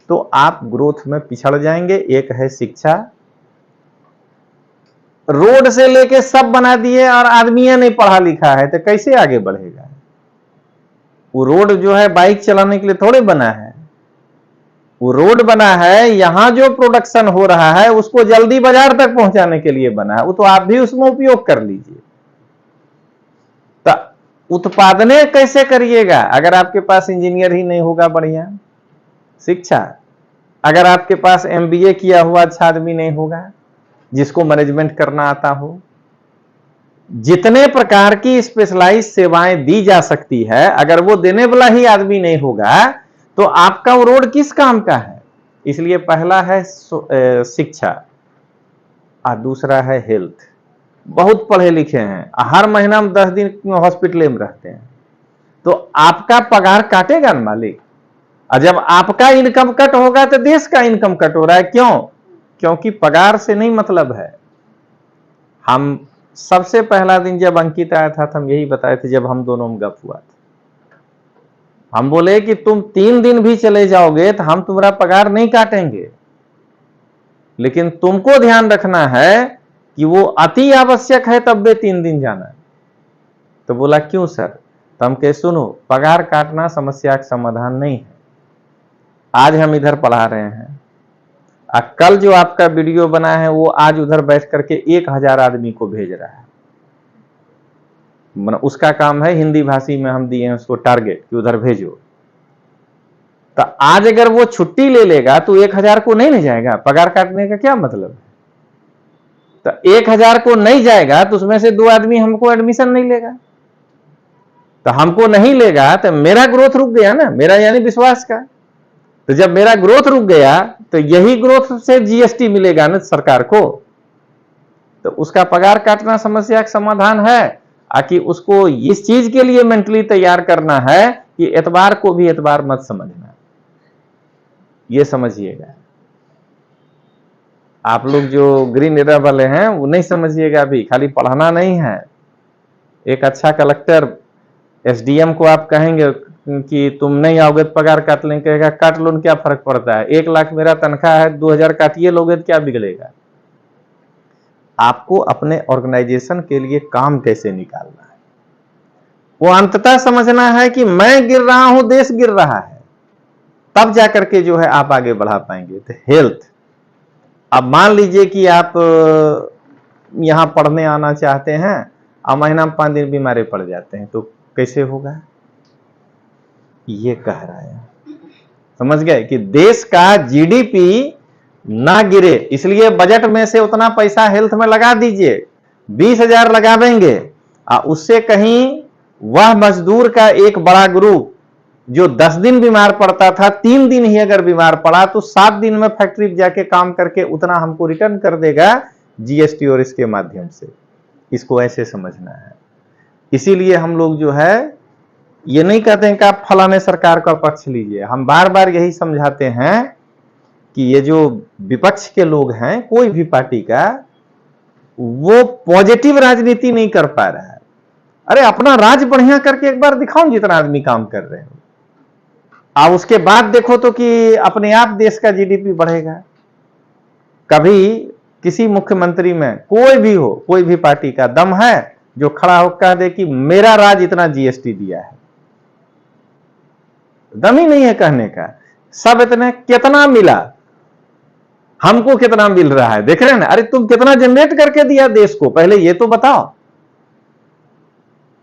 Speaker 1: तो आप ग्रोथ में पिछड़ जाएंगे। एक है शिक्षा। रोड से लेके सब बना दिए और आदमी नहीं पढ़ा लिखा है तो कैसे आगे बढ़ेगा। वो रोड जो है बाइक चलाने के लिए थोड़े बना है। वो रोड बना है, यहां जो प्रोडक्शन हो रहा है उसको जल्दी बाजार तक पहुंचाने के लिए बना है। वो तो आप भी उसमें उपयोग कर लीजिए। तो उत्पादने कैसे करिएगा अगर आपके पास इंजीनियर ही नहीं होगा बढ़िया। शिक्षा, अगर आपके पास एमबीए किया हुआ अच्छा आदमी नहीं होगा जिसको मैनेजमेंट करना आता हो। जितने प्रकार की स्पेशलाइज सेवाएं दी जा सकती है, अगर वो देने वाला ही आदमी नहीं होगा तो आपका वो रोड किस काम का है। इसलिए पहला है शिक्षा और दूसरा है हेल्थ। बहुत पढ़े लिखे हैं, हर महीना में 10 दिन हॉस्पिटल में रहते हैं, तो आपका पगार काटेगा ना मालिक। और जब आपका इनकम कट होगा तो देश का इनकम कट हो रहा है। क्यों? क्योंकि पगार से नहीं मतलब है। हम सबसे पहला दिन जब अंकित आया था तो हम यही बताए थे, जब हम दोनों में गप हुआ था, हम बोले कि तुम 3 दिन भी चले जाओगे तो हम तुम्हारा पगार नहीं काटेंगे, लेकिन तुमको ध्यान रखना है कि वो अति आवश्यक है तब भी 3 दिन जाना। तो बोला क्यों सर? तो हम कहे सुनो, पगार काटना समस्या का समाधान नहीं है। आज हम इधर पढ़ा रहे हैं, कल जो आपका वीडियो बना है वो आज उधर बैठ करके 1000 आदमी को भेज रहा है। उसका काम है, हिंदी भाषी में हम दिए हैं उसको टारगेट कि उधर भेजो। तो आज अगर वो छुट्टी ले लेगा तो 1000 को नहीं ले जाएगा। पगार काटने का क्या मतलब है? तो 1000 को नहीं जाएगा तो उसमें से 2 आदमी हमको एडमिशन नहीं लेगा। तो हमको नहीं लेगा तो मेरा ग्रोथ रुक गया ना, मेरा यानी विश्वास का। तो जब मेरा ग्रोथ रुक गया तो यही ग्रोथ से जीएसटी मिलेगा ना सरकार को। तो उसका पगार काटना समस्या का समाधान है, आकि उसको इस चीज के लिए मेंटली तैयार करना है कि एतबार को भी एतबार मत समझना। ये समझिएगा। आप लोग जो ग्रीन एरा वाले हैं वो नहीं समझिएगा, अभी खाली पढ़ाना नहीं है। एक अच्छा कलेक्टर एसडीएम को आप कहेंगे कि तुम नहीं आओगे तो पगार काट लेंगे, कहेगा काट लो, क्या फर्क पड़ता है, 1 लाख मेरा तनख्वाह है, 2000 काटिए लोगे तो क्या बिगड़ेगा। आपको अपने ऑर्गेनाइजेशन के लिए काम कैसे निकालना है, वो अंततः समझना है कि मैं गिर रहा हूं, देश गिर रहा है, तब जाकर के जो है आप आगे बढ़ा पाएंगे। तो हेल्थ, अब मान लीजिए कि आप यहां पढ़ने आना चाहते हैं और महीना में 5 दिन बीमारी पड़ जाते हैं, तो कैसे होगा। ये कह रहा है, समझ गए कि देश का जीडीपी ना गिरे, इसलिए बजट में से उतना पैसा हेल्थ में लगा दीजिए। 20,000 लगा देंगे, उससे कहीं वह मजदूर का एक बड़ा ग्रुप जो 10 दिन बीमार पड़ता था, 3 दिन ही अगर बीमार पड़ा तो 7 दिन में फैक्ट्री जाके काम करके उतना हमको रिटर्न कर देगा जीएसटी और इसके माध्यम से। इसको ऐसे समझना है। इसीलिए हम लोग जो है ये नहीं कहते हैं कि आप फलाने सरकार का पक्ष लीजिए। हम बार बार यही समझाते हैं कि ये जो विपक्ष के लोग हैं, कोई भी पार्टी का, वो पॉजिटिव राजनीति नहीं कर पा रहा है। अरे अपना राज बढ़िया करके एक बार दिखाओ जितना आदमी काम कर रहे हो, और उसके बाद देखो तो कि अपने आप देश का जीडीपी बढ़ेगा। कभी किसी मुख्यमंत्री में कोई भी हो, कोई भी पार्टी का दम है जो खड़ा होकर कह दे कि मेरा राज इतना जीएसटी दिया है? दम ही नहीं है कहने का। सब इतने कितना मिला, हमको कितना मिल रहा है, देख रहे हैं ना? अरे तुम कितना जनरेट करके दिया देश को, पहले ये तो बताओ।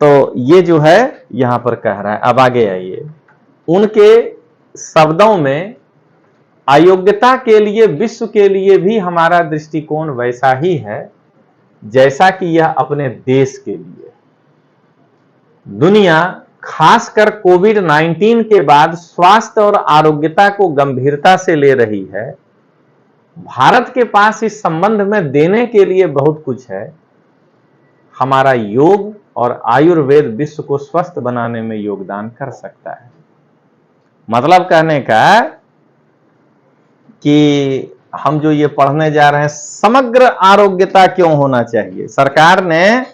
Speaker 1: तो ये जो है यहां पर कह रहा है। अब आगे आइए, उनके शब्दों में अयोग्यता के लिए विश्व के लिए भी हमारा दृष्टिकोण वैसा ही है जैसा कि यह अपने देश के लिए। दुनिया खासकर कोविड-19 के बाद स्वास्थ्य और आरोग्यता को गंभीरता से ले रही है। भारत के पास इस संबंध में देने के लिए बहुत कुछ है। हमारा योग और आयुर्वेद विश्व को स्वस्थ बनाने में योगदान कर सकता है। मतलब कहने का कि हम जो ये पढ़ने जा रहे हैं, समग्र आरोग्यता क्यों होना चाहिए। सरकार ने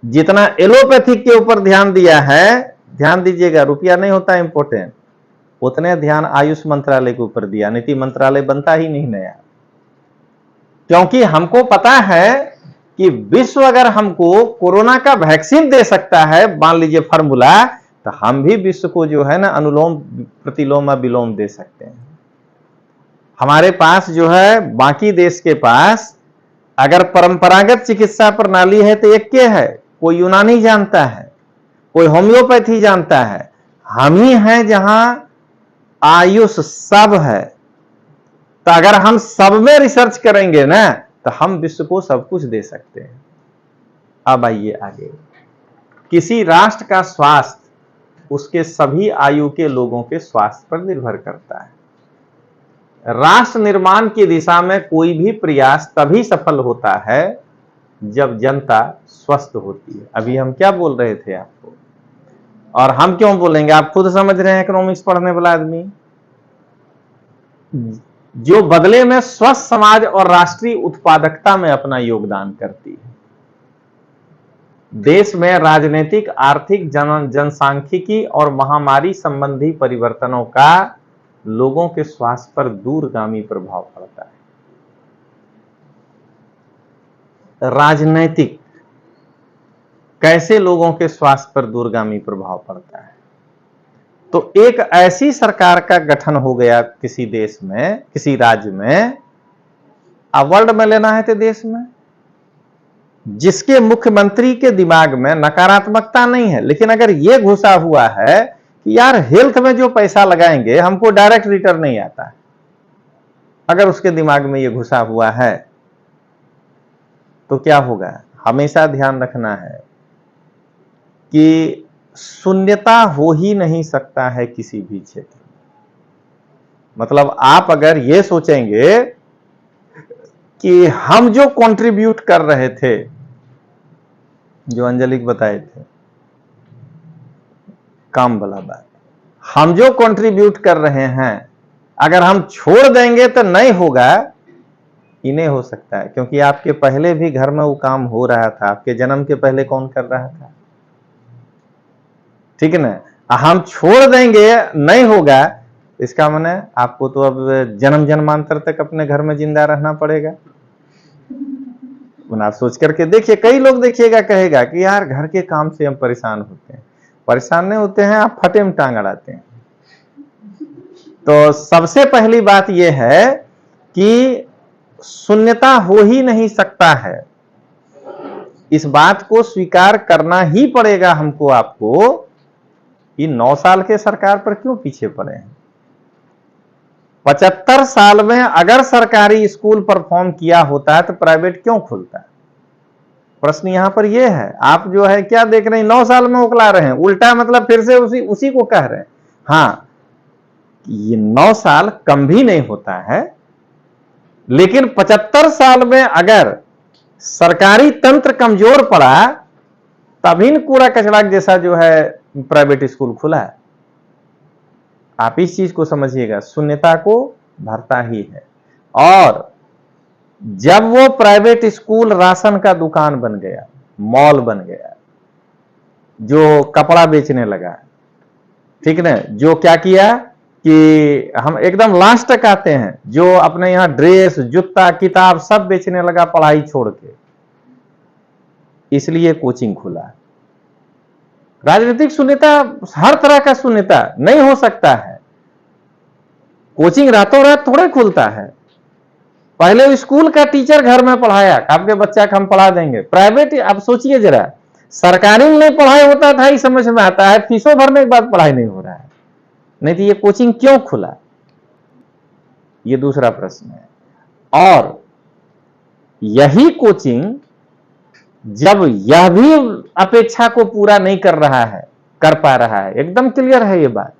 Speaker 1: जितना एलोपैथिक के ऊपर ध्यान दिया है, ध्यान दीजिएगा, रुपया नहीं होता इंपोर्टेंट, उतने ध्यान आयुष मंत्रालय के ऊपर दिया। नीति मंत्रालय बनता ही नहीं नया, क्योंकि हमको पता है कि विश्व अगर हमको कोरोना का वैक्सीन दे सकता है, मान लीजिए फार्मूला, तो हम भी विश्व को जो है ना अनुलोम प्रतिलोम विलोम दे सकते हैं। हमारे पास जो है, बाकी देश के पास अगर परंपरागत चिकित्सा प्रणाली है तो एक के है, कोई यूनानी जानता है, कोई होम्योपैथी जानता है, हम ही हैं जहां आयुष सब है। तो अगर हम सब में रिसर्च करेंगे ना तो हम विश्व को सब कुछ दे सकते हैं। अब आइए आगे, किसी राष्ट्र का स्वास्थ्य उसके सभी आयु के लोगों के स्वास्थ्य पर निर्भर करता है। राष्ट्र निर्माण की दिशा में कोई भी प्रयास तभी सफल होता है जब जनता स्वस्थ होती है। अभी हम क्या बोल रहे थे आपको, और हम क्यों बोलेंगे, आप खुद समझ रहे हैं, इकोनॉमिक्स पढ़ने वाला आदमी। जो बदले में स्वस्थ समाज और राष्ट्रीय उत्पादकता में अपना योगदान करती है। देश में राजनीतिक, आर्थिक, जनसांख्यिकी और महामारी संबंधी परिवर्तनों का लोगों के स्वास्थ्य पर दूरगामी प्रभाव पड़ता है। राजनीतिक कैसे लोगों के स्वास्थ्य पर दूरगामी प्रभाव पड़ता है, तो एक ऐसी सरकार का गठन हो गया किसी देश में, किसी राज्य में, अब वर्ल्ड में लेना है तो देश में, जिसके मुख्यमंत्री के दिमाग में नकारात्मकता नहीं है, लेकिन अगर यह घुसा हुआ है कि यार हेल्थ में जो पैसा लगाएंगे हमको डायरेक्ट रिटर्न नहीं आता है, अगर उसके दिमाग में यह घुसा हुआ है तो क्या होगा। हमेशा ध्यान रखना है कि शून्यता हो ही नहीं सकता है किसी भी क्षेत्र में। मतलब आप अगर ये सोचेंगे कि हम जो कंट्रीब्यूट कर रहे थे, जो अंजलि बताए थे, काम वाला बात, हम जो कंट्रीब्यूट कर रहे हैं अगर हम छोड़ देंगे तो नहीं होगा, ही नहीं हो सकता है। क्योंकि आपके पहले भी घर में वो काम हो रहा था, आपके जन्म के पहले कौन कर रहा था, ठीक है ना। हम छोड़ देंगे नहीं होगा, इसका माने आपको तो अब जन्म जन्मांतर तक अपने घर में जिंदा रहना पड़ेगा। आप सोच करके देखिए, कई लोग देखिएगा कहेगा कि यार घर के काम से हम परेशान होते हैं। परेशान नहीं होते हैं आप, फटे में टांग अड़ाते हैं। तो सबसे पहली बात यह है कि शून्यता हो ही नहीं सकता है, इस बात को स्वीकार करना ही पड़ेगा हमको, आपको, कि 9 साल के सरकार पर क्यों पीछे पड़े हैं। 75 साल में अगर सरकारी स्कूल परफॉर्म किया होता है तो प्राइवेट क्यों खुलता है। प्रश्न यहां पर यह है। आप जो है क्या देख रहे हैं, 9 साल में उकला रहे हैं, उल्टा मतलब फिर से उसी को कह रहे हैं। हाँ, ये 9 साल कम भी नहीं होता है, लेकिन 75 साल में अगर सरकारी तंत्र कमजोर पड़ा तभी कूड़ा कचरा जैसा जो है प्राइवेट स्कूल खुला है। आप इस चीज को समझिएगा, शून्यता को भरता ही है। और जब वो प्राइवेट स्कूल राशन का दुकान बन गया, मॉल बन गया, जो कपड़ा बेचने लगा, ठीक ना, जो क्या किया कि हम एकदम लास्ट तक आते हैं, जो अपने यहां ड्रेस, जूता, किताब सब बेचने लगा पढ़ाई छोड़ के, इसलिए कोचिंग खुला। राजनीतिक शून्यता, हर तरह का शून्यता नहीं हो सकता है। कोचिंग रातों रात थोड़े खुलता है, पहले स्कूल का टीचर घर में पढ़ाया, आपके बच्चा को हम पढ़ा देंगे। प्राइवेट, आप सोचिए जरा, सरकारी में नहीं पढ़ाई होता था, ये समझ में आता है, फीसों भरने के बाद पढ़ाई नहीं हो रहा है, नहीं तो ये कोचिंग क्यों खुला, ये दूसरा प्रश्न है। और यही कोचिंग जब यह भी अपेक्षा को पूरा नहीं कर रहा है, कर पा रहा है, एकदम क्लियर है ये बात,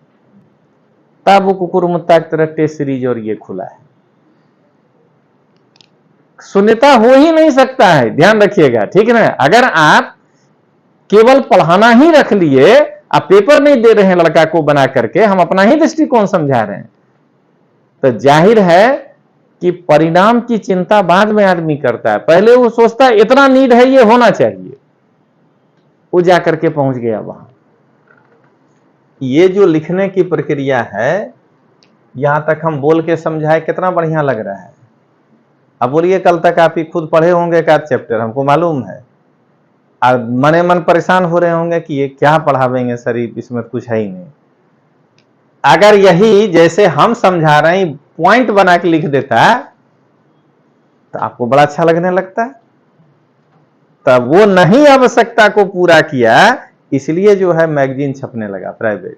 Speaker 1: तब वो कुकुरमुत्ता की तरह टेस्ट सीरीज और ये खुला है। शून्यता हो ही नहीं सकता है, ध्यान रखिएगा, ठीक है ना। अगर आप केवल पढ़ाना ही रख लिए, आप पेपर नहीं दे रहे हैं लड़का को बना करके, हम अपना ही दृष्टिकोण समझा रहे हैं, तो जाहिर है कि परिणाम की चिंता बाद में आदमी करता है। पहले वो सोचता है इतना नीड है, ये होना चाहिए, वो जाकर के पहुंच गया वहां। ये जो लिखने की प्रक्रिया है, यहां तक हम बोल के समझाए, कितना बढ़िया लग रहा है। अब बोलिए कल तक आप ही खुद पढ़े होंगे एक आध चैप्टर, हमको मालूम है, अब मने मन परेशान हो रहे होंगे कि ये क्या पढ़ावेंगे सर, इसमें कुछ है ही नहीं। अगर यही जैसे हम समझा रहे हैं पॉइंट बना के लिख देता तो आपको बड़ा अच्छा लगने लगता है। तब वो नहीं आवश्यकता को पूरा किया, इसलिए जो है मैगजीन छपने लगा प्राइवेट,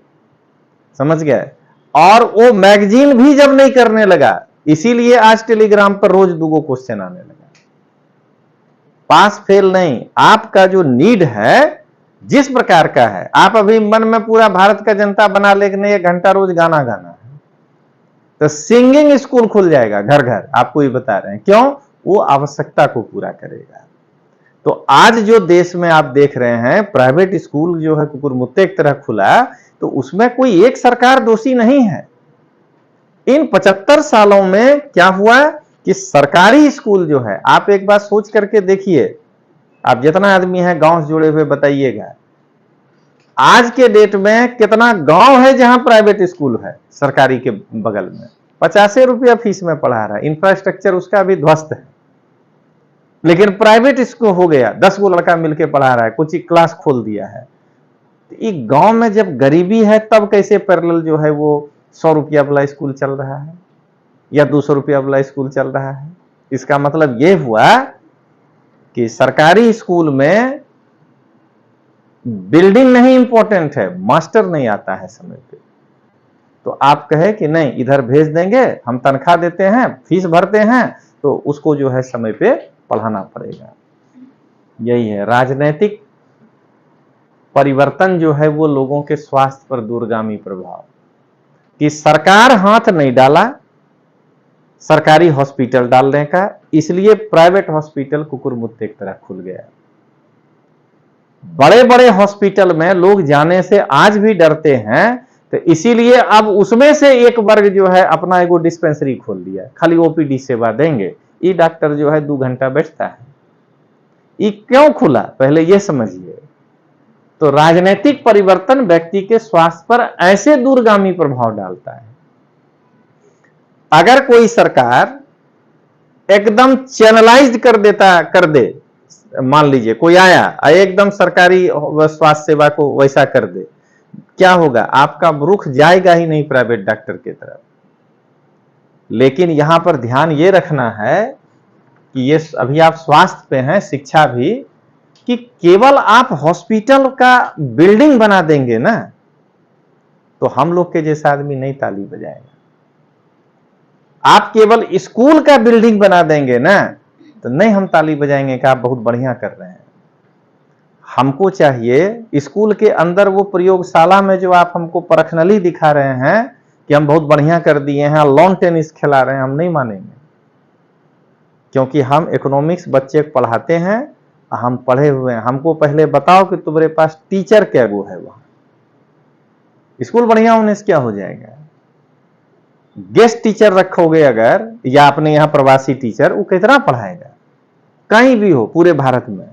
Speaker 1: समझ गए। और वो मैगजीन भी जब नहीं करने लगा, इसीलिए आज टेलीग्राम पर रोज 2 क्वेश्चन आने लगा। पास फेल नहीं, आपका जो नीड है जिस प्रकार का है, आप अभी मन में पूरा भारत का जनता बना लेने 1 घंटा रोज गाना गाना है, तो सिंगिंग स्कूल खुल जाएगा घर घर, आपको ये बता रहे हैं। क्यों? वो आवश्यकता को पूरा करेगा। तो आज जो देश में आप देख रहे हैं प्राइवेट स्कूल जो है कुकुरमुत्ते की तरह खुला, तो उसमें कोई एक सरकार दोषी नहीं है। इन 75 सालों में क्या हुआ कि सरकारी स्कूल जो है, आप एक बात सोच करके देखिए, आप जितना आदमी है गांव से जुड़े हुए बताइएगा, आज के डेट में कितना गांव है जहां प्राइवेट स्कूल है सरकारी के बगल में, 50 रुपया फीस में पढ़ा रहा है, इंफ्रास्ट्रक्चर उसका भी ध्वस्त है, लेकिन प्राइवेट स्कूल हो गया, 10 गो लड़का मिलकर पढ़ा रहा है, कुछ क्लास खोल दिया है। एक गांव में जब गरीबी है तब कैसे पैरेलल जो है वो 100 रुपया वाला स्कूल चल रहा है या 200 रुपया वाला स्कूल चल रहा है। इसका मतलब यह हुआ कि सरकारी स्कूल में बिल्डिंग नहीं इंपॉर्टेंट है, मास्टर नहीं आता है समय पे, तो आप कहे कि नहीं इधर भेज देंगे, हम तनख्वाह देते हैं, फीस भरते हैं, तो उसको जो है समय पे पढ़ाना पड़ेगा। यही है राजनीतिक परिवर्तन जो है वो लोगों के स्वास्थ्य पर दूरगामी प्रभाव, कि सरकार हाथ नहीं डाला सरकारी हॉस्पिटल डालने का, इसलिए प्राइवेट हॉस्पिटल कुकुरमुत्ते की तरह खुल गया। बड़े बड़े हॉस्पिटल में लोग जाने से आज भी डरते हैं, तो इसीलिए अब उसमें से एक वर्ग जो है अपना एगो डिस्पेंसरी खोल दिया, खाली ओपीडी सेवा देंगे। ये डॉक्टर जो है 2 घंटा बैठता है, ये क्यों खुला पहले ये समझिए। तो राजनीतिक परिवर्तन व्यक्ति के स्वास्थ्य पर ऐसे दूरगामी प्रभाव डालता है। अगर कोई सरकार एकदम चैनलाइज्ड कर दे, मान लीजिए कोई आया एकदम सरकारी स्वास्थ्य सेवा को वैसा कर दे, क्या होगा? आपका रुख जाएगा ही नहीं प्राइवेट डॉक्टर की तरफ। लेकिन यहां पर ध्यान ये रखना है कि ये अभी आप स्वास्थ्य पे हैं, शिक्षा भी, कि केवल आप हॉस्पिटल का बिल्डिंग बना देंगे ना, तो हम लोग के जैसा आदमी नहीं ताली बजाएगा। आप केवल स्कूल का बिल्डिंग बना देंगे ना, तो नहीं हम ताली बजाएंगे कि आप बहुत बढ़िया कर रहे हैं। हमको चाहिए स्कूल के अंदर वो प्रयोगशाला में जो आप हमको पर्सनली दिखा रहे हैं कि हम बहुत बढ़िया कर दिए हैं, लॉन टेनिस खिला रहे हैं, हम नहीं मानेंगे। क्योंकि हम इकोनॉमिक्स बच्चे को पढ़ाते हैं, हम पढ़े हुए हैं। हमको पहले बताओ कि तुम्हारे पास टीचर क्या वो है, वहां स्कूल बढ़िया होने से क्या हो जाएगा? गेस्ट टीचर रखोगे अगर, या अपने यहाँ प्रवासी टीचर, वो कितना पढ़ाएगा? कहीं भी हो पूरे भारत में।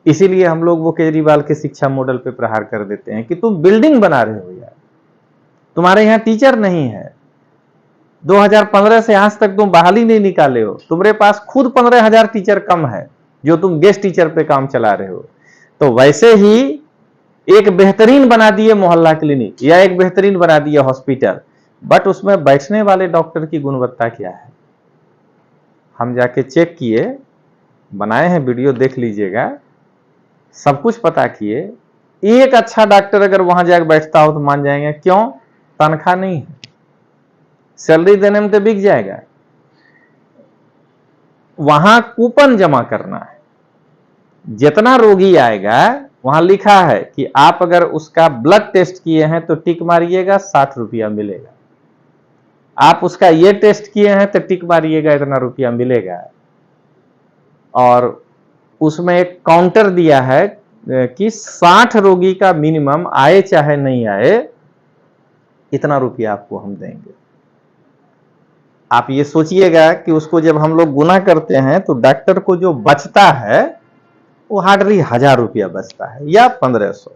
Speaker 1: इसीलिए हम लोग वो केजरीवाल के शिक्षा मॉडल पे प्रहार कर देते हैं कि तुम बिल्डिंग बना रहे हो यार, तुम्हारे यहाँ टीचर नहीं है। 2015 से आज तक तुम बहाली नहीं निकाले हो, तुम्हारे पास खुद 15,000 टीचर कम है जो तुम गेस्ट टीचर पे काम चला रहे हो। तो वैसे ही एक बेहतरीन बना दिए मोहल्ला क्लिनिक या एक बेहतरीन बना दिए हॉस्पिटल, बट उसमें बैठने वाले डॉक्टर की गुणवत्ता क्या है? हम जाके चेक किए, बनाए हैं वीडियो, देख लीजिएगा, सब कुछ पता किए। एक अच्छा डॉक्टर अगर वहां जाकर बैठता हो तो मान जाएंगे। क्यों? तनख्वाह नहीं है, सैलरी देने में तो बिक जाएगा। वहां कूपन जमा करना है, जितना रोगी आएगा वहां लिखा है कि आप अगर उसका ब्लड टेस्ट किए हैं तो टिक मारिएगा, 60 रुपया मिलेगा। आप उसका ये टेस्ट किए हैं तो टिक मारिएगा, इतना रुपया मिलेगा। और उसमें एक काउंटर दिया है कि 60 रोगी का मिनिमम आए चाहे नहीं आए, इतना रुपया आपको हम देंगे। आप ये सोचिएगा कि उसको जब हम लोग गुना करते हैं तो डॉक्टर को जो बचता है वो हार्डली 1000 रुपया बचता है या 1500।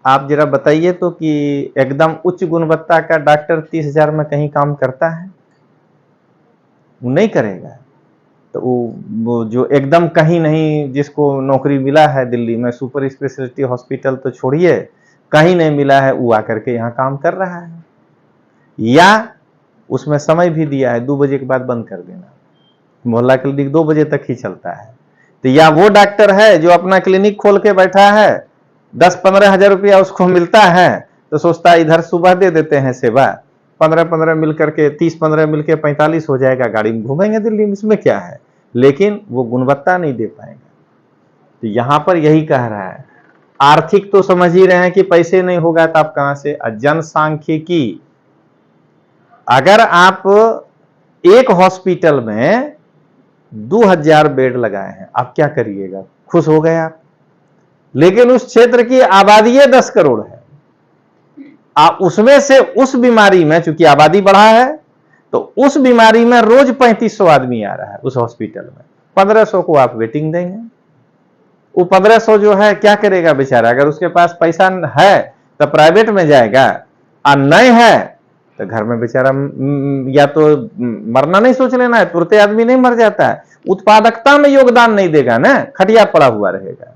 Speaker 1: आप जरा बताइए तो कि एकदम उच्च गुणवत्ता का डॉक्टर 30,000 में कहीं काम करता है? वो नहीं करेगा। तो वो जो एकदम कहीं नहीं, जिसको नौकरी मिला है दिल्ली में सुपर स्पेशलिटी हॉस्पिटल तो छोड़िए, कहीं नहीं मिला है, वो आकर के यहाँ काम कर रहा है। या उसमें समय भी दिया है, 2 बजे के बाद बंद कर देना। मोहल्ला क्लिनिक 2 बजे तक ही चलता है। तो या वो डॉक्टर है जो अपना क्लिनिक खोल के बैठा है, 10-15 हजार रुपया उसको मिलता है, तो सोचता है इधर सुबह दे देते हैं सेवा, 15-15 मिलकर के 30-15 मिलकर 45 हो जाएगा, गाड़ी में घूमेंगे दिल्ली में, इसमें क्या है। लेकिन वो गुणवत्ता नहीं दे पाएगा। तो यहां पर यही कह रहा है, आर्थिक तो समझ ही रहे हैं कि पैसे नहीं होगा तो आप कहां से। जनसांख्यिकी, अगर आप एक हॉस्पिटल में 2000 बेड लगाए हैं, आप क्या करिएगा? खुश हो गए आप। लेकिन उस क्षेत्र की आबादी 10 करोड़ है, आप उसमें से उस बीमारी में, चूंकि आबादी बढ़ा है तो उस बीमारी में रोज 3500 आदमी आ रहा है उस हॉस्पिटल में, 1500 को आप वेटिंग देंगे। वो 1500 जो है क्या करेगा बेचारा? अगर उसके पास पैसा है तो प्राइवेट में जाएगा, और नहीं है तो घर में बेचारा या तो मरना नहीं सोच लेना है, तुरंत आदमी नहीं मर जाता है, उत्पादकता में योगदान नहीं देगा ना, खटिया पड़ा हुआ रहेगा।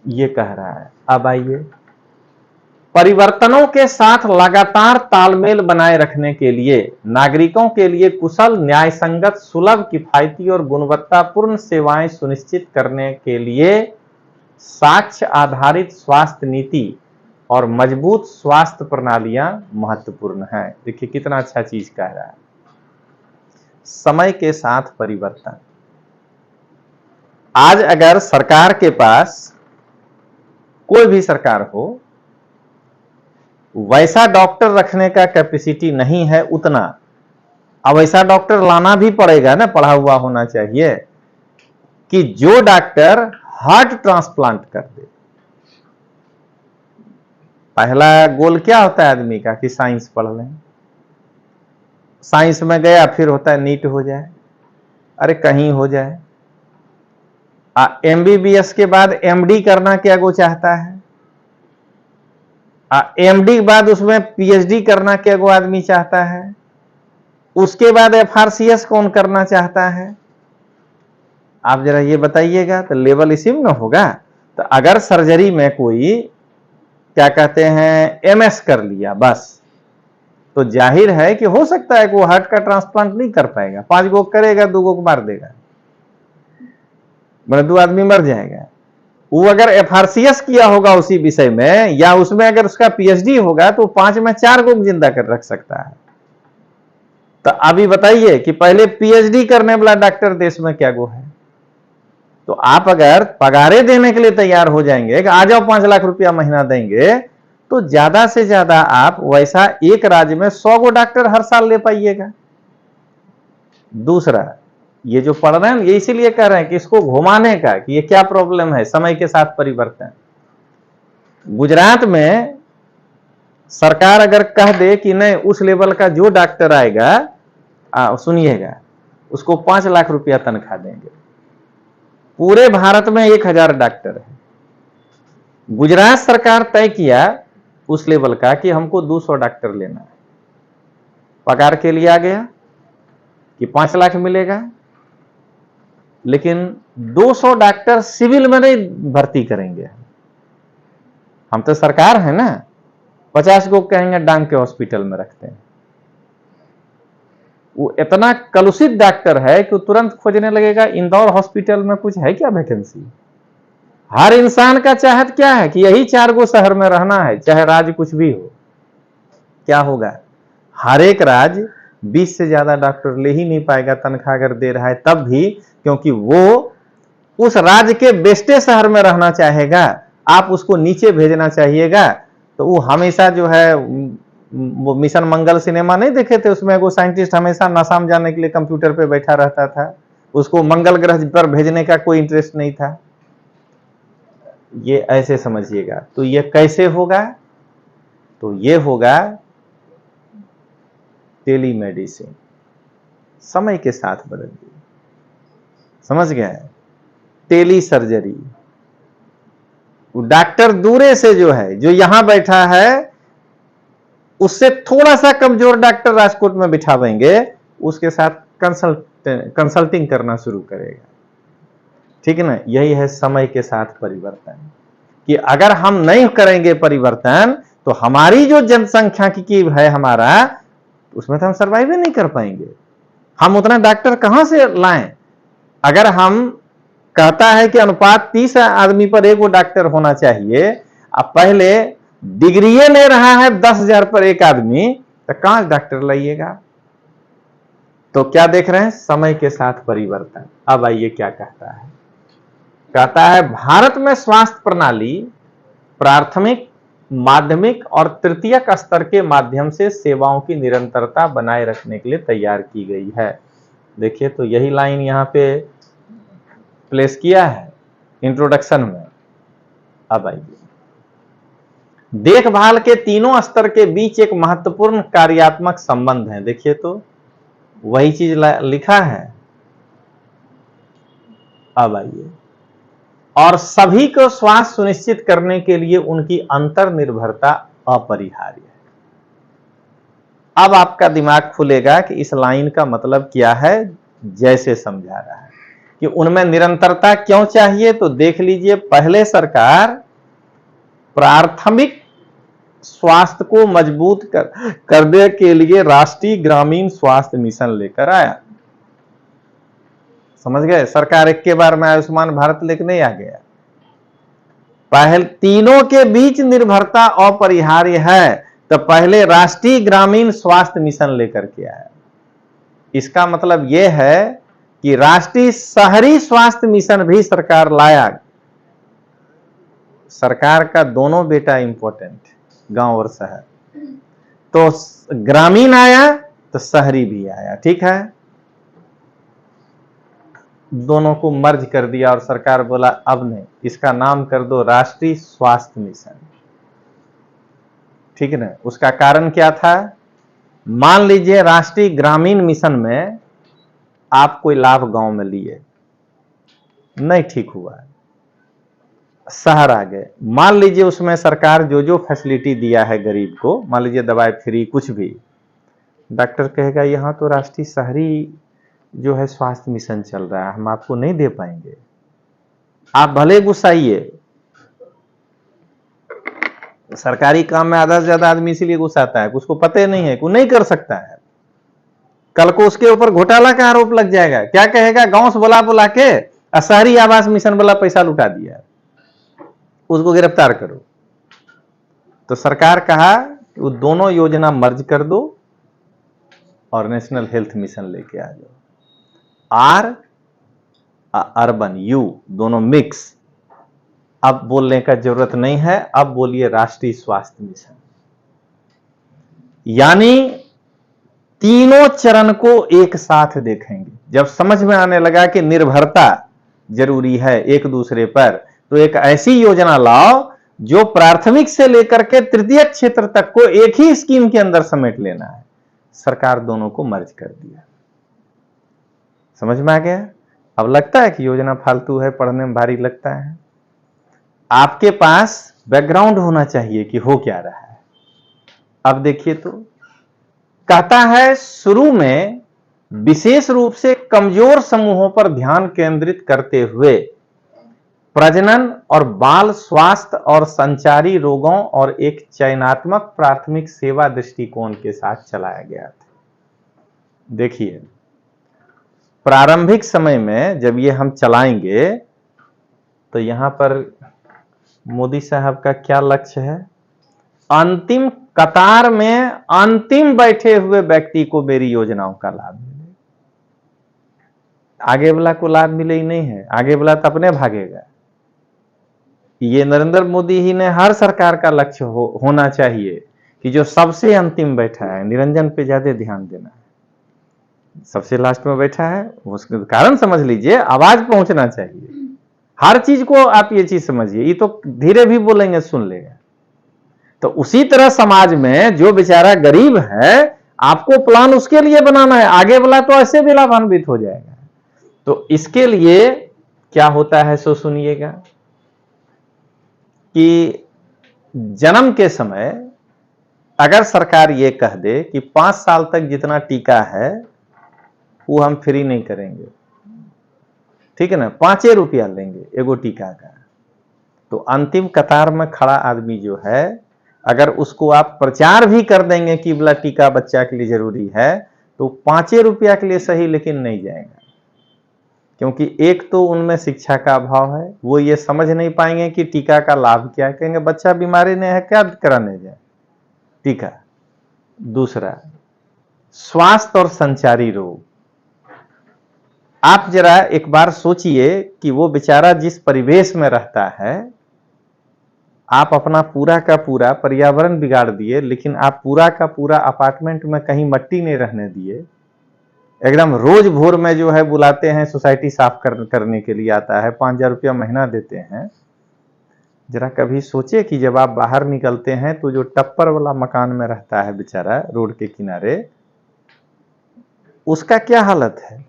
Speaker 1: ये कह रहा है। अब आइए, परिवर्तनों के साथ लगातार तालमेल बनाए रखने के लिए नागरिकों के लिए कुशल, न्यायसंगत, सुलभ, किफायती और गुणवत्तापूर्ण सेवाएं सुनिश्चित करने के लिए साक्ष्य आधारित स्वास्थ्य नीति और मजबूत स्वास्थ्य प्रणालियां महत्वपूर्ण हैं। देखिए कितना अच्छा चीज कह रहा है। समय के साथ परिवर्तन। आज अगर सरकार के पास, कोई भी सरकार हो, वैसा डॉक्टर रखने का कैपेसिटी नहीं है उतना, अब वैसा डॉक्टर लाना भी पड़ेगा ना, पढ़ा हुआ होना चाहिए, कि जो डॉक्टर हार्ट ट्रांसप्लांट कर दे। पहला गोल क्या होता है आदमी का कि साइंस पढ़ लें, साइंस में गया फिर होता है नीट हो जाए, अरे कहीं हो जाए। एमबीबीएस के बाद एमडी करना क्या वो चाहता है, एमडी के बाद उसमें पीएचडी करना क्या वो आदमी चाहता है, उसके बाद एफआरसीएस कौन करना चाहता है। आप जरा ये बताइएगा, तो लेवल इसी में होगा। तो अगर सर्जरी में कोई क्या कहते हैं एमएस कर लिया बस, तो जाहिर है कि हो सकता है कि वो हार्ट का ट्रांसप्लांट नहीं कर पाएगा, 5 गो करेगा, 2 गो को मार देगा, मतलब 2 आदमी मर जाएगा। वो अगर एफआरसीएस किया होगा उसी विषय में, या उसमें अगर उसका पीएचडी होगा, तो 5 में 4 को जिंदा कर रख सकता है। तो अभी बताइए कि पहले पीएचडी करने वाला डॉक्टर देश में क्या गो है। तो आप अगर पगारे देने के लिए तैयार हो जाएंगे कि आ जाओ 5 लाख रुपया महीना देंगे, तो ज्यादा से ज्यादा आप वैसा एक राज्य में 100 गो डॉक्टर हर साल ले पाइएगा। दूसरा, ये जो पढ़ रहे हैं ये इसीलिए कह रहे हैं कि इसको घुमाने का, कि ये क्या प्रॉब्लम है, समय के साथ परिवर्तन। गुजरात में सरकार अगर कह दे कि नहीं, उस लेवल का जो डॉक्टर आएगा, सुनिएगा, उसको 5 लाख रुपया तनख्वाह देंगे। पूरे भारत में 1000 डॉक्टर है, गुजरात सरकार तय किया उस लेवल का कि हमको 200 डॉक्टर लेना है, पगार के लिए आ गया कि 5 लाख मिलेगा। लेकिन 200 डॉक्टर सिविल में नहीं भर्ती करेंगे, हम तो सरकार है ना, 50 को कहेंगे डांग के हॉस्पिटल में रखते हैं। वो इतना कलुषित डॉक्टर है कि वो तुरंत खोजने लगेगा इंदौर हॉस्पिटल में कुछ है क्या वैकेंसी। हर इंसान का चाहत क्या है कि यही 4 गो शहर में रहना है, चाहे राज्य कुछ भी हो। क्या होगा, हर एक राज्य 20 से ज्यादा डॉक्टर ले ही नहीं पाएगा, तनख्वाह अगर दे रहा है तब भी, क्योंकि वो उस राज्य के बेस्टे शहर में रहना चाहेगा। आप उसको नीचे भेजना चाहिएगा तो वो हमेशा जो है, वो मिशन मंगल सिनेमा नहीं देखे थे, उसमें वो साइंटिस्ट हमेशा नासा में जाने के लिए कंप्यूटर पे बैठा रहता था, उसको मंगल ग्रह पर भेजने का कोई इंटरेस्ट नहीं था। ये ऐसे समझिएगा। तो ये कैसे होगा, तो ये होगा टेलीमेडिसिन, समय के साथ बदल गई, समझ गए। टेली सर्जरी, डॉक्टर दूरे से जो है, जो यहां बैठा है उससे थोड़ा सा कमजोर डॉक्टर राजकोट में बिठावेंगे, उसके साथ कंसल्टिंग करना शुरू करेगा। ठीक है ना, यही है समय के साथ परिवर्तन, कि अगर हम नहीं करेंगे परिवर्तन तो हमारी जो जनसंख्या की है हमारा, उसमें तो हम सर्वाइव नहीं कर पाएंगे। हम उतना डॉक्टर कहां से लाएं। अगर हम कहता है कि अनुपात 30 आदमी पर 1 डॉक्टर होना चाहिए, अब पहले डिग्री ले रहा है 10,000 पर 1 आदमी, तो कहां डॉक्टर लाइएगा। तो क्या देख रहे हैं, समय के साथ परिवर्तन। अब आइए क्या कहता है, कहता है भारत में स्वास्थ्य प्रणाली प्राथमिक, माध्यमिक और तृतीयक स्तर के माध्यम से सेवाओं की निरंतरता बनाए रखने के लिए तैयार की गई है। देखिए, तो यही लाइन यहां पे प्लेस किया है इंट्रोडक्शन में। अब आइए, देखभाल के तीनों स्तर के बीच एक महत्वपूर्ण कार्यात्मक संबंध है। देखिए, तो वही चीज लिखा है। अब आइए, और सभी को स्वास्थ्य सुनिश्चित करने के लिए उनकी अंतर्निर्भरता अपरिहार्य है। अब आपका दिमाग खुलेगा कि इस लाइन का मतलब क्या है। जैसे समझा रहा है कि उनमें निरंतरता क्यों चाहिए, तो देख लीजिए, पहले सरकार प्राथमिक स्वास्थ्य को मजबूत करने के लिए राष्ट्रीय ग्रामीण स्वास्थ्य मिशन लेकर आया। समझ गए, सरकार एक के बार में आयुष्मान भारत लेकर नहीं आ गया। पहले तीनों के बीच निर्भरता अपरिहार्य है, तो पहले राष्ट्रीय ग्रामीण स्वास्थ्य मिशन लेकर के आया। इसका मतलब यह है कि राष्ट्रीय शहरी स्वास्थ्य मिशन भी सरकार लाया। सरकार का दोनों बेटा इंपॉर्टेंट, गांव और शहर। तो ग्रामीण आया तो शहरी भी आया। ठीक है, दोनों को मर्ज कर दिया और सरकार बोला अब नहीं, इसका नाम कर दो राष्ट्रीय स्वास्थ्य मिशन। ठीक है ना, उसका कारण क्या था। मान लीजिए राष्ट्रीय ग्रामीण मिशन में आप कोई लाभ गांव में लिए, नहीं ठीक हुआ, शहर आ गए। मान लीजिए उसमें सरकार जो जो फैसिलिटी दिया है गरीब को, मान लीजिए दवाई फ्री कुछ भी, डॉक्टर कहेगा यहां तो राष्ट्रीय शहरी जो है स्वास्थ्य मिशन चल रहा है, हम आपको नहीं दे पाएंगे। आप भले गुस्साइए, सरकारी काम में आधा से ज्यादा आदमी इसीलिए गुस्साता है, उसको पता ही नहीं है कि नहीं कर सकता है। कल को उसके ऊपर घोटाला का आरोप लग जाएगा, क्या कहेगा, गांव से बुला बुला के शहरी आवास मिशन वाला पैसा लुटा दिया, उसको गिरफ्तार करो। तो सरकार कहा कि वो दोनों योजना मर्ज कर दो और नेशनल हेल्थ मिशन लेके आ जाओ। आर अर्बन, यू दोनों मिक्स। अब बोलने का जरूरत नहीं है, अब बोलिए राष्ट्रीय स्वास्थ्य मिशन। यानी तीनों चरण को एक साथ देखेंगे। जब समझ में आने लगा कि निर्भरता जरूरी है एक दूसरे पर, तो एक ऐसी योजना लाओ जो प्राथमिक से लेकर के तृतीय क्षेत्र तक को एक ही स्कीम के अंदर समेट लेना है। सरकार दोनों को मर्ज कर दिया। समझ में आ गया। अब लगता है कि योजना फालतू है, पढ़ने में भारी लगता है। आपके पास बैकग्राउंड होना चाहिए कि हो क्या रहा है। अब देखिए, तो कहता है शुरू में विशेष रूप से कमजोर समूहों पर ध्यान केंद्रित करते हुए प्रजनन और बाल स्वास्थ्य और संचारी रोगों और एक चयनात्मक प्राथमिक सेवा दृष्टिकोण के साथ चलाया गया था। देखिए, प्रारंभिक समय में जब ये हम चलाएंगे तो यहां पर मोदी साहब का क्या लक्ष्य है? अंतिम कतार में अंतिम बैठे हुए व्यक्ति को मेरी योजनाओं का लाभ मिले। आगे वाला को लाभ मिले ही नहीं है, आगे वाला तो अपने भागेगा। ये नरेंद्र मोदी ही ने हर सरकार का लक्ष्य होना चाहिए कि जो सबसे अंतिम बैठा है, निरंजन पे ज्यादा ध्यान देना है। सबसे लास्ट में बैठा है, उसका कारण समझ लीजिए, आवाज पहुंचना चाहिए। हर चीज को आप ये चीज समझिए, ये तो धीरे भी बोलेंगे सुन लेगा। तो उसी तरह समाज में जो बेचारा गरीब है, आपको प्लान उसके लिए बनाना है, आगे वाला तो ऐसे भी लाभान्वित हो जाएगा। तो इसके लिए क्या होता है सो सुनिएगा कि जन्म के समय अगर सरकार ये कह दे कि 5 साल तक जितना टीका है वो हम फ्री नहीं करेंगे, ठीक है ना, 5 रुपया लेंगे एगो टीका का, तो अंतिम कतार में खड़ा आदमी जो है, अगर उसको आप प्रचार भी कर देंगे कि बोला टीका बच्चा के लिए जरूरी है, तो 5 रुपया के लिए सही लेकिन नहीं जाएगा। क्योंकि एक तो उनमें शिक्षा का अभाव है, वो ये समझ नहीं पाएंगे कि टीका का लाभ क्या है, कहेंगे बच्चा बीमारी नहीं है क्या कराने जाए टीका। दूसरा, स्वास्थ्य और संचारी रोग। आप जरा एक बार सोचिए कि वो बेचारा जिस परिवेश में रहता है, आप अपना पूरा का पूरा पर्यावरण बिगाड़ दिए, लेकिन आप पूरा का पूरा अपार्टमेंट में कहीं मट्टी नहीं रहने दिए। एकदम रोज भोर में जो है बुलाते हैं, सोसाइटी साफ करने के लिए आता है, 5,000 रुपया महीना देते हैं। जरा कभी सोचे कि जब आप बाहर निकलते हैं तो जो टप्पर वाला मकान में रहता है बेचारा रोड के किनारे, उसका क्या हालत है।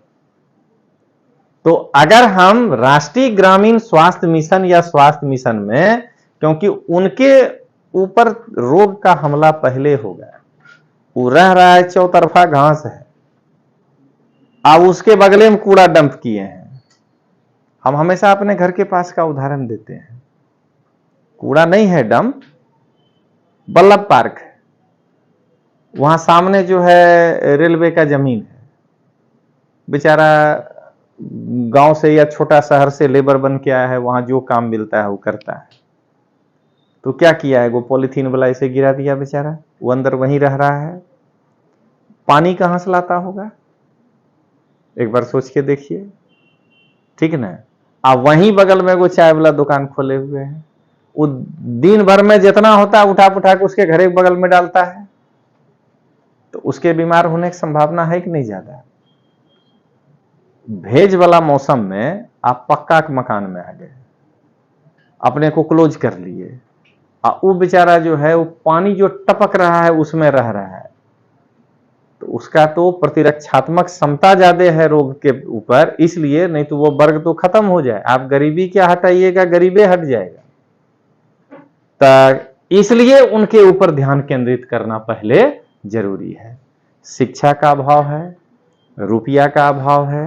Speaker 1: तो अगर हम राष्ट्रीय ग्रामीण स्वास्थ्य मिशन या स्वास्थ्य मिशन में, क्योंकि उनके ऊपर रोग का हमला पहले होगा, वो रह रहा है चौतरफा घास है, अब उसके बगले में कूड़ा डंप किए हैं। हम हमेशा अपने घर के पास का उदाहरण देते हैं, कूड़ा नहीं है डंप, बल्लभ पार्क है, वहां सामने जो है रेलवे का जमीन है, बेचारा गांव से या छोटा शहर से लेबर बन के आया है, वहां जो काम मिलता है वो करता है। तो क्या किया है, वो पॉलीथीन वाला ऐसे गिरा दिया बेचारा, वो अंदर वहीं रह रहा है। पानी कहां से लाता होगा, एक बार सोच के देखिए, ठीक ना। अब वहीं बगल में वो चाय वाला दुकान खोले हुए हैं, वो दिन भर में जितना होता है उठा उठा के उसके घर एक बगल में डालता है, तो उसके बीमार होने की संभावना है कि नहीं ज्यादा। भेज वाला मौसम में आप पक्का के मकान में आ गए, अपने को क्लोज कर लिए, और वो बेचारा जो है वो पानी जो टपक रहा है उसमें रह रहा है, तो उसका तो प्रतिरक्षात्मक क्षमता ज्यादा है रोग के ऊपर, इसलिए, नहीं तो वो वर्ग तो खत्म हो जाए। आप गरीबी क्या हटाइएगा, गरीबी हट जाएगा। तो इसलिए उनके ऊपर ध्यान केंद्रित करना पहले जरूरी है। शिक्षा का अभाव है, रुपया का अभाव है,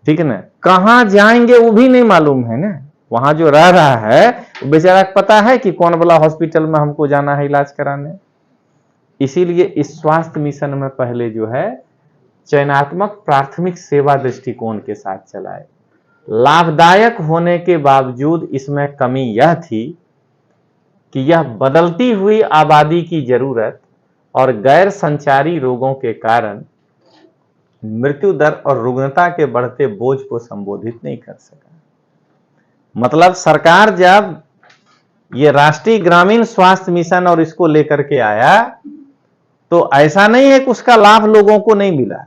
Speaker 1: ठीक है ना, कहां जाएंगे वो भी नहीं मालूम है ना। वहां जो रह रहा है बेचारा पता है कि कौन वाला हॉस्पिटल में हमको जाना है इलाज कराने। इसीलिए इस स्वास्थ्य मिशन में पहले जो है चयनात्मक प्राथमिक सेवा दृष्टिकोण के साथ चलाए। लाभदायक होने के बावजूद इसमें कमी यह थी कि यह बदलती हुई आबादी की जरूरत और गैर संचारी रोगों के कारण मृत्यु दर और रुग्णता के बढ़ते बोझ को संबोधित नहीं कर सका। मतलब सरकार जब ये राष्ट्रीय ग्रामीण स्वास्थ्य मिशन और इसको लेकर के आया, तो ऐसा नहीं है कि उसका लाभ लोगों को नहीं मिला।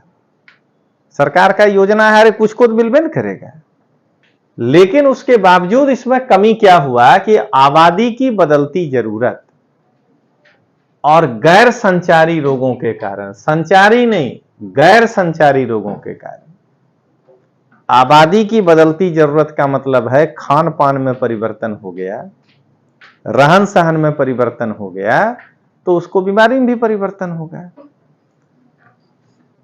Speaker 1: सरकार का योजना है, अरे कुछ को तो मिलबे न करेगा, लेकिन उसके बावजूद इसमें कमी क्या हुआ कि आबादी की बदलती जरूरत और गैर संचारी रोगों के कारण, संचारी नहीं गैर संचारी रोगों के कारण, आबादी की बदलती जरूरत का मतलब है खान पान में परिवर्तन हो गया, रहन सहन में परिवर्तन हो गया, तो उसको बीमारी में भी परिवर्तन होगा।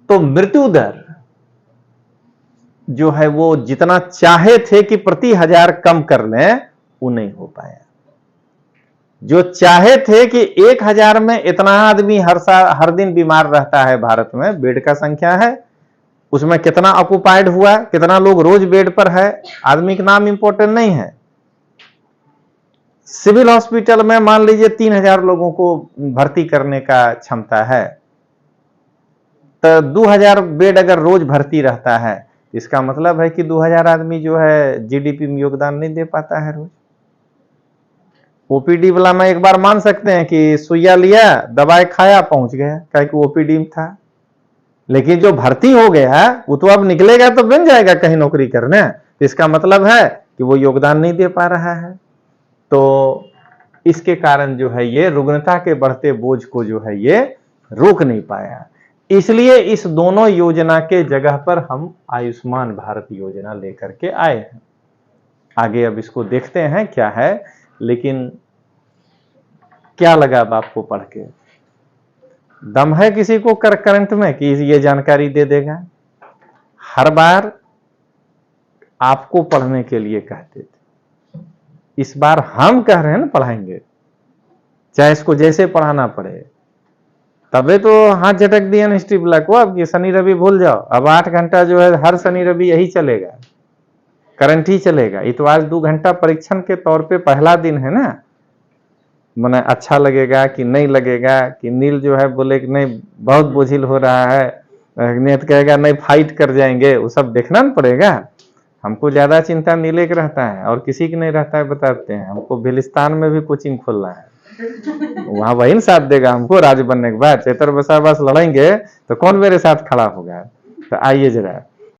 Speaker 1: तो मृत्यु दर जो है वो जितना चाहे थे कि प्रति 1000 कम कर लें, वो नहीं हो पाया। जो चाहे थे कि 1000 में इतना आदमी हर दिन बीमार रहता है भारत में, बेड का संख्या है, उसमें कितना ऑक्युपाइड हुआ, कितना लोग रोज बेड पर है, आदमी का नाम इंपॉर्टेंट नहीं है। सिविल हॉस्पिटल में मान लीजिए 3000 लोगों को भर्ती करने का क्षमता है, तो 2000 बेड अगर रोज भर्ती रहता है, इसका मतलब है कि 2000 आदमी जो है जीडीपी में योगदान नहीं दे पाता है रोज। ओपीडी वाला में एक बार मान सकते हैं कि सुइया लिया, दवाई खाया, पहुंच गया, क्या कि ओपीडी में था। लेकिन जो भर्ती हो गया वो तो अब निकलेगा तो बन जाएगा कहीं नौकरी करने, इसका मतलब है कि वो योगदान नहीं दे पा रहा है। तो इसके कारण जो है ये रुग्णता के बढ़ते बोझ को जो है ये रोक नहीं पाया। इसलिए इस दोनों योजना के जगह पर हम आयुष्मान भारत योजना लेकर के आए हैं। आगे अब इसको देखते हैं क्या है, लेकिन क्या लगा अब आपको पढ़ के? दम है किसी को करंट में कि ये जानकारी दे देगा? हर बार आपको पढ़ने के लिए कहते थे, इस बार हम कह रहे हैं ना पढ़ाएंगे, चाहे इसको जैसे पढ़ाना पड़े। तबे तो हाथ झटक दिया हिस्ट्री ब्लॉक को, अब ये शनि रवि भूल जाओ, अब 8 घंटा जो है हर शनि रवि यही चलेगा, करंट ही चलेगा। ये तो आज 2 घंटा परीक्षण के तौर पे पहला दिन है ना, मने अच्छा लगेगा कि नहीं लगेगा, कि नील जो है बोले कि नहीं बहुत बोझिल हो रहा है, नेत कहेगा नहीं फाइट कर जाएंगे, वो सब देखना ना पड़ेगा। हमको ज्यादा चिंता नीले का रहता है और किसी की नहीं रहता है, बताते हैं। हमको भिलिस्तान में भी कोचिंग खोलना है, वहां वही ना साथ देगा हमको राज बनने के बाद। चैतर बसा बस लड़ेंगे तो कौन मेरे साथ खड़ा होगा? तो आइए जरा